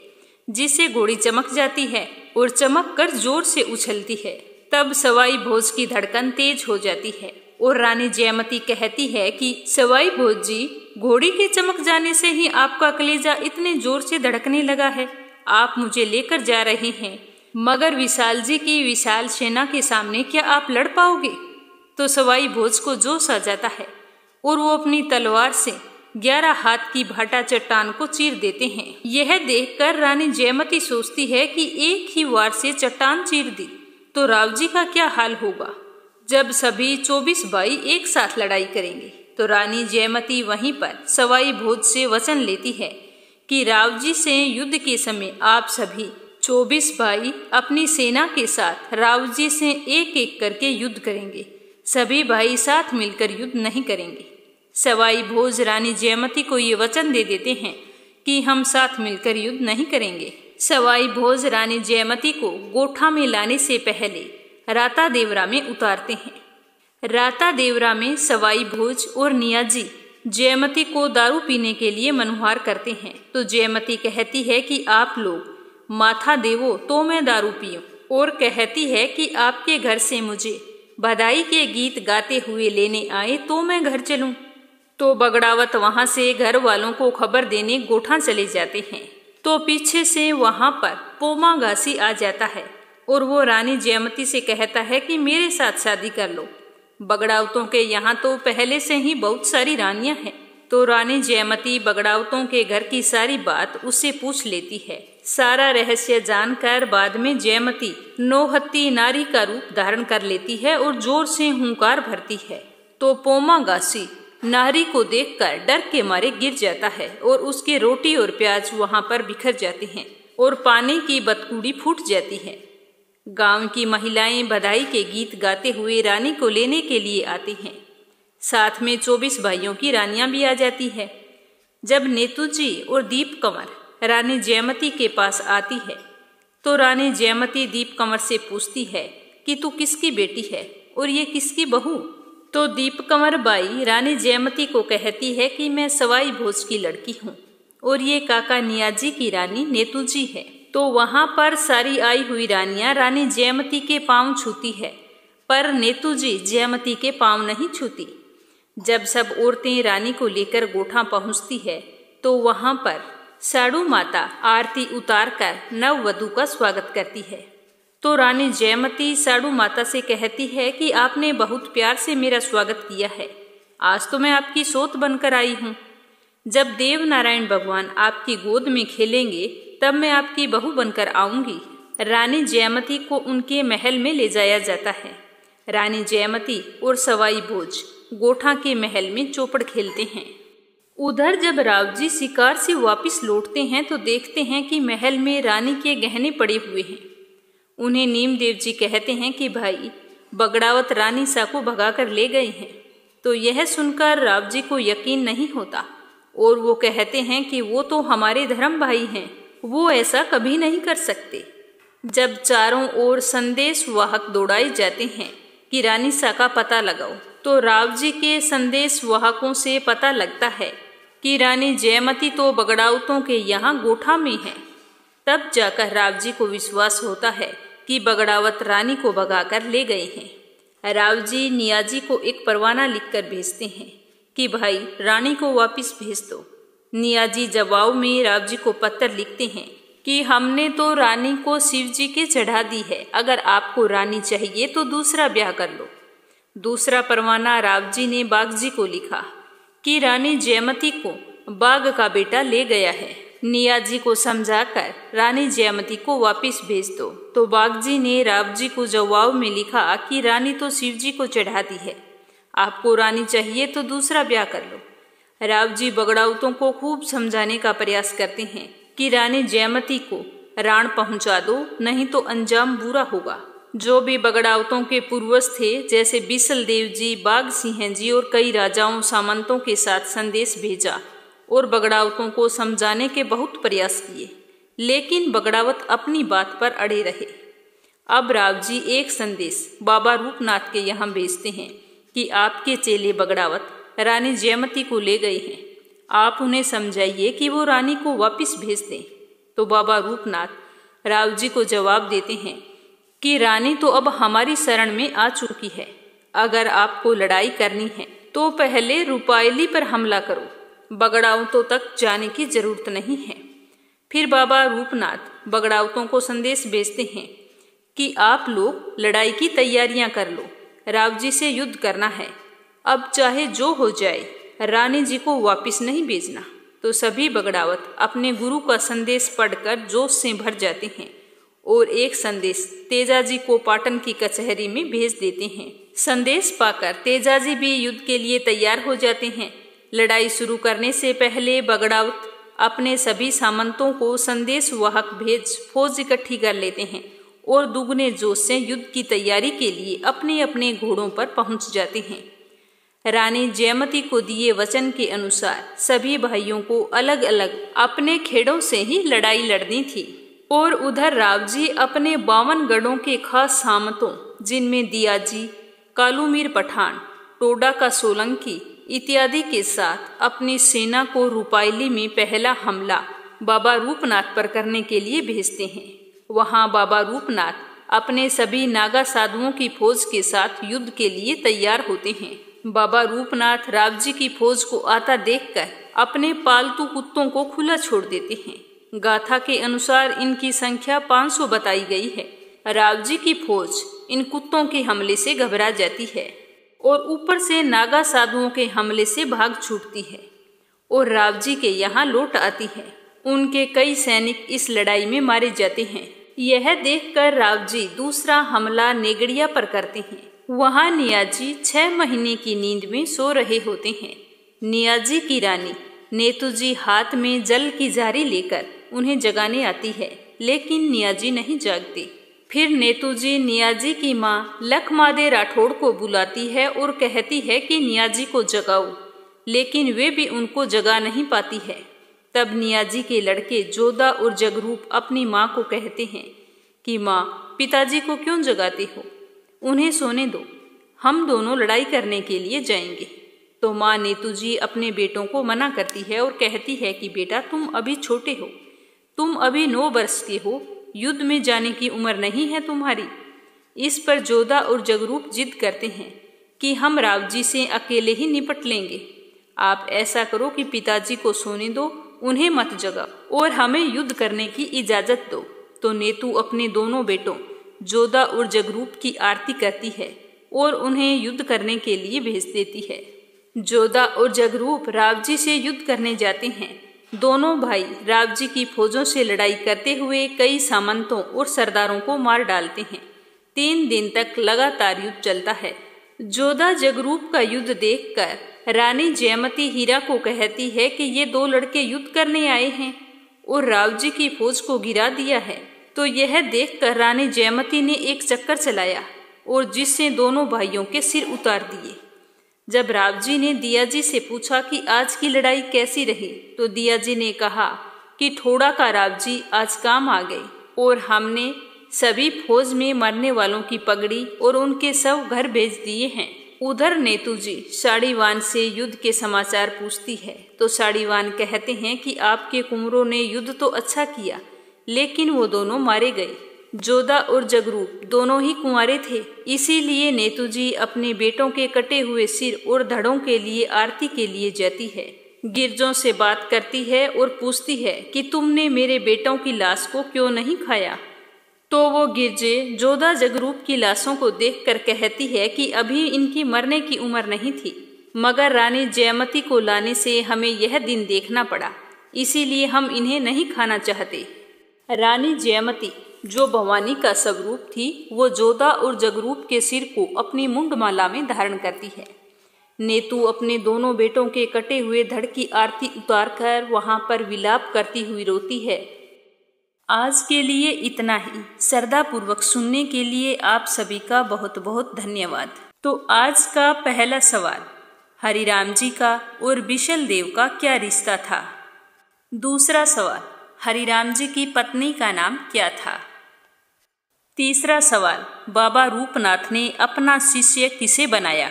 जिससे घोड़ी चमक जाती है और चमक कर जोर से उछलती है। तब सवाई भोज की धड़कन तेज हो जाती है और रानी जयमती कहती है कि सवाई भोज जी, घोड़ी के चमक जाने से ही आपका कलेजा इतने जोर से धड़कने लगा है। आप मुझे लेकर जा रहे हैं, मगर विशाल जी की विशाल सेना के सामने क्या आप लड़ पाओगे? तो सवाई भोज को जोश आ जाता है और वो अपनी तलवार से 11 हाथ की भाटा चट्टान को चीर देते हैं। यह देखकर रानी जयमती सोचती है कि एक ही वार से चट्टान चीर दी तो राव जी का क्या हाल होगा जब सभी 24 भाई एक साथ लड़ाई करेंगे। तो रानी जयमती वहीं पर सवाई भोज से वचन लेती है कि राव जी से युद्ध के समय आप सभी 24 भाई अपनी सेना के साथ राव जी से एक एक करके युद्ध करेंगे। सभी भाई साथ मिलकर युद्ध नहीं करेंगे। सवाई भोज रानी जयमती को ये वचन दे देते हैं कि हम साथ मिलकर युद्ध नहीं करेंगे। सवाई भोज रानी जयमती को गोठा में लाने से पहले राता देवरा में उतारते हैं। राता देवरा में सवाई भोज और नियाजी जयमती को दारू पीने के लिए मनुहार करते हैं। तो जयमती कहती है कि आप लोग माथा देवो तो मैं दारू पीऊं, और कहती है कि आपके घर से मुझे बधाई के गीत गाते हुए लेने आए तो मैं घर चलूं। तो बगड़ावत वहां से घर वालों को खबर देने गोठा चले जाते हैं। तो पीछे से वहां पर पोमा घासी आ जाता है और वो रानी जयमती से कहता है कि मेरे साथ शादी कर लो। बगड़ावतों के यहाँ तो पहले से ही बहुत सारी रानियां हैं। तो रानी जयमती बगड़ावतों के घर की सारी बात उससे पूछ लेती है। सारा रहस्य जानकर बाद में जयमती नौहत्ती नारी का रूप धारण कर लेती है और जोर से हुंकार भरती है। तो पोमा घासी नारी को देखकर डर के मारे गिर जाता है और उसके रोटी और प्याज वहां पर बिखर जाते हैं और पानी की बतकूड़ी फूट जाती है। गांव की महिलाएं बधाई के गीत गाते हुए रानी को लेने के लिए आती हैं। साथ में 24 भाइयों की रानियां भी आ जाती है। जब नेतुजी और दीप कंवर रानी जयमती के पास आती है तो रानी जयमती दीप कंवर से पूछती है कि तू किसकी बेटी है और ये किसकी बहू? तो दीप कंवर बाई रानी जयमती को कहती है कि मैं सवाई भोज की लड़की हूँ और ये काका नियाजी की रानी नेतुजी है। तो वहां पर सारी आई हुई रानियां रानी जयमती के पांव छूती है, पर नेतुजी जयमती के पांव नहीं छूती। जब सब औरतें रानी को लेकर गोठा पहुंचती है तो वहां पर साड़ू माता आरती उतारकर नववधू का स्वागत करती है। तो रानी जयमती साड़ू माता से कहती है कि आपने बहुत प्यार से मेरा स्वागत किया है, आज तो मैं आपकी सोत बनकर आई हूँ। जब देव नारायण भगवान आपकी गोद में खेलेंगे तब मैं आपकी बहू बनकर आऊंगी। रानी जयमती को उनके महल में ले जाया जाता है। रानी जयमती और सवाई भोज गोठा के महल में चौपड़ खेलते हैं। उधर जब राव जी शिकार से वापस लौटते हैं तो देखते हैं कि महल में रानी के गहने पड़े हुए हैं। उन्हें नीमदेव जी कहते हैं कि भाई बगड़ावत रानी सा को भगाकर ले गए हैं। तो यह सुनकर राव जी को यकीन नहीं होता और वो कहते हैं कि वो तो हमारे धर्म भाई हैं, वो ऐसा कभी नहीं कर सकते। जब चारों ओर संदेश वाहक दौड़ाए जाते हैं कि रानी सा का पता लगाओ, तो राव जी के संदेश वाहकों से पता लगता है कि रानी जयमती तो बगड़ावतों के यहाँ गोठा में है। तब जाकर राव जी को विश्वास होता है कि बगड़ावत रानी को भगाकर ले गए हैं। राव जी नियाजी को एक परवाना लिखकर भेजते हैं कि भाई रानी को वापस भेज दो। नियाजी जवाब में राव जी को पत्र लिखते हैं कि हमने तो रानी को शिव जी के चढ़ा दी है, अगर आपको रानी चाहिए तो दूसरा ब्याह कर लो। दूसरा परवाना राव जी ने बाघ जी को लिखा कि रानी जयमती को बाघ का बेटा ले गया है, नियाजी को समझाकर रानी जयमती को वापस भेज दो। तो बाघ जी ने राव जी को जवाब में लिखा कि रानी तो शिव जी को चढ़ा दी है, आपको रानी चाहिए तो दूसरा ब्याह कर लो। राव जी बगड़ावतों को खूब समझाने का प्रयास करते हैं कि रानी जयमती को राण पहुंचा दो, नहीं तो अंजाम बुरा होगा। जो भी बगड़ावतों के पूर्वज थे, जैसे बिसल देव जी, बाघ सिंह जी और कई राजाओं सामंतों के साथ संदेश भेजा और बगड़ावतों को समझाने के बहुत प्रयास किए, लेकिन बगड़ावत अपनी बात पर अड़े रहे। अब राव जी एक संदेश बाबा रूपनाथ के यहाँ भेजते हैं कि आपके चेले बगड़ावत रानी जयमती को ले गए हैं, आप उन्हें समझाइए कि वो रानी को वापस भेज दें। तो बाबा रूपनाथ राव जी को जवाब देते हैं कि रानी तो अब हमारी शरण में आ चुकी है, अगर आपको लड़ाई करनी है तो पहले रुपायली पर हमला करो, बगड़ावतों तक जाने की जरूरत नहीं है। फिर बाबा रूपनाथ बगड़ावतों को संदेश भेजते हैं कि आप लोग लड़ाई की तैयारियां कर लो, राव जी से युद्ध करना है, अब चाहे जो हो जाए रानी जी को वापस नहीं भेजना। तो सभी बगड़ावत अपने गुरु का संदेश पढ़कर जोश से भर जाते हैं और एक संदेश तेजाजी को पाटन की कचहरी में भेज देते हैं। संदेश पाकर तेजाजी भी युद्ध के लिए तैयार हो जाते हैं। लड़ाई शुरू करने से पहले बगड़ावत अपने सभी सामंतों को संदेश वाहक भेज फौज इकट्ठी कर लेते हैं और दुगने जोश से युद्ध की तैयारी के लिए अपने अपने घोड़ों पर पहुंच जाते हैं। रानी जयमती को दिए वचन के अनुसार सभी भाइयों को अलग अलग अपने खेड़ों से ही लड़ाई लड़नी थी और उधर राव जी अपने 52 गढ़ों के खास सामंतों, जिनमें दियाजी, कालूमीर पठान, टोडा का सोलंकी इत्यादि के साथ अपनी सेना को रुपायली में पहला हमला बाबा रूपनाथ पर करने के लिए भेजते हैं। वहां बाबा रूपनाथ अपने सभी नागा साधुओं की फौज के साथ युद्ध के लिए तैयार होते हैं। बाबा रूपनाथ राव जी की फौज को आता देखकर अपने पालतू कुत्तों को खुला छोड़ देते हैं। गाथा के अनुसार इनकी संख्या 500 बताई गई है। राव जी की फौज इन कुत्तों के हमले से घबरा जाती है और ऊपर से नागा साधुओं के हमले से भाग छूटती है और राव जी के यहाँ लौट आती है। उनके कई सैनिक इस लड़ाई में मारे जाते हैं। यह देखकर राव जी दूसरा हमला नेगड़िया पर करते हैं। वहां नियाजी 6 महीने की नींद में सो रहे होते हैं। नियाजी की रानी नेतुजी हाथ में जल की जारी लेकर उन्हें जगाने आती है, लेकिन नियाजी नहीं जागते। फिर नेतुजी नियाजी की माँ लखमादे राठौड़ को बुलाती है और कहती है कि नियाजी को जगाओ, लेकिन वे भी उनको जगा नहीं पाती है। तब नियाजी के लड़के जोधा और जगरूप अपनी माँ को कहते हैं कि माँ, पिताजी को क्यों जगाते हो, उन्हें सोने दो, हम दोनों लड़ाई करने के लिए जाएंगे। तो माँ नेतुजी अपने बेटों को मना करती है और कहती है कि बेटा, तुम अभी छोटे हो, तुम अभी 9 वर्ष के हो, युद्ध में जाने की उम्र नहीं है तुम्हारी। इस पर जोधा और जगरूप जिद करते हैं कि हम राव जी से अकेले ही निपट लेंगे, आप ऐसा करो कि पिताजी को सोने दो, उन्हें मत जगाओ और हमें युद्ध करने की इजाजत दो। तो नेतू अपने दोनों बेटों जोधा और जगरूप की आरती करती है और उन्हें युद्ध करने के लिए भेज देती है। जोधा और जगरूप राव जी से युद्ध करने जाते हैं। दोनों भाई राव जी की फौजों से लड़ाई करते हुए कई सामंतों और सरदारों को मार डालते हैं। 3 दिन तक लगातार युद्ध चलता है। जोधा जगरूप का युद्ध देखकर रानी जयमती हीरा को कहती है कि ये 2 लड़के युद्ध करने आए हैं और राव जी की फौज को गिरा दिया है। तो यह देखकर रानी जयमती ने एक चक्कर चलाया और जिससे दोनों भाइयों के सिर उतार दिए। जब राव जी ने दियाजी से पूछा कि आज की लड़ाई कैसी रही, तो दियाजी ने कहा कि थोड़ा का राव जी आज काम आ गए और हमने सभी फौज में मरने वालों की पगड़ी और उनके शव घर भेज दिए हैं। उधर नेतुजी साड़ीवान से युद्ध के समाचार पूछती है, तो साड़ीवान कहते हैं कि आपके कुंवरों ने युद्ध तो अच्छा किया, लेकिन वो दोनों मारे गए। जोधा और जगरूप दोनों ही कुंवारे थे, इसीलिए नेतुजी अपने बेटों के कटे हुए सिर और धड़ों के लिए आरती के लिए जाती है। गिरजों से बात करती है और पूछती है कि तुमने मेरे बेटों की लाश को क्यों नहीं खाया। तो वो गिरजे जोधा जगरूप की लाशों को देखकर कहती है कि अभी इनकी मरने की उम्र नहीं थी, मगर रानी जयमती को लाने से हमें यह दिन देखना पड़ा, इसीलिए हम इन्हें नहीं खाना चाहते। रानी जयमती जो भवानी का स्वरूप थी, वो जोधा और जगरूप के सिर को अपनी मुंडमाला में धारण करती है। नेतू अपने दोनों बेटों के कटे हुए धड़ की आरती उतारकर वहां पर विलाप करती हुई रोती है। आज के लिए इतना ही। श्रद्धापूर्वक सुनने के लिए आप सभी का बहुत बहुत धन्यवाद। तो आज का पहला सवाल, हरिराम जी का और बिशल देव का क्या रिश्ता था? दूसरा सवाल, हरिराम जी की पत्नी का नाम क्या था? तीसरा सवाल, बाबा रूपनाथ ने अपना शिष्य किसे बनाया?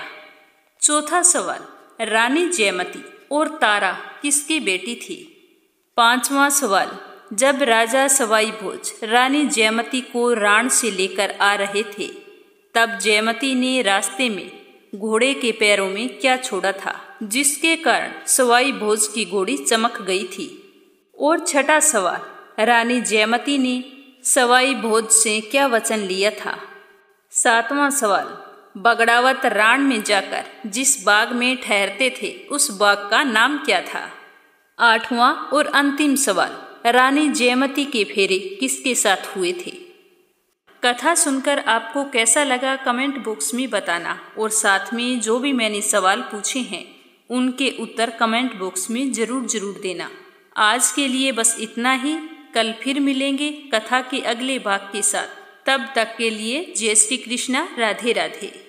चौथा सवाल, रानी जयमती और तारा किसकी बेटी थी? पांचवा सवाल, जब राजा सवाई भोज रानी जयमती को राण से लेकर आ रहे थे, तब जयमती ने रास्ते में घोड़े के पैरों में क्या छोड़ा था, जिसके कारण सवाई भोज की घोड़ी चमक गई थी? और छठा सवाल, रानी जयमती ने सवाई भोज से क्या वचन लिया था? सातवां सवाल, बगड़ावत राण में जाकर जिस बाग में ठहरते थे, उस बाग का नाम क्या था? आठवां और अंतिम सवाल, रानी जयमती के फेरे किसके साथ हुए थे? कथा सुनकर आपको कैसा लगा कमेंट बॉक्स में बताना, और साथ में जो भी मैंने सवाल पूछे हैं उनके उत्तर कमेंट बॉक्स में जरूर देना। आज के लिए बस इतना ही। कल फिर मिलेंगे कथा के अगले भाग के साथ। तब तक के लिए जय श्री कृष्णा, राधे राधे।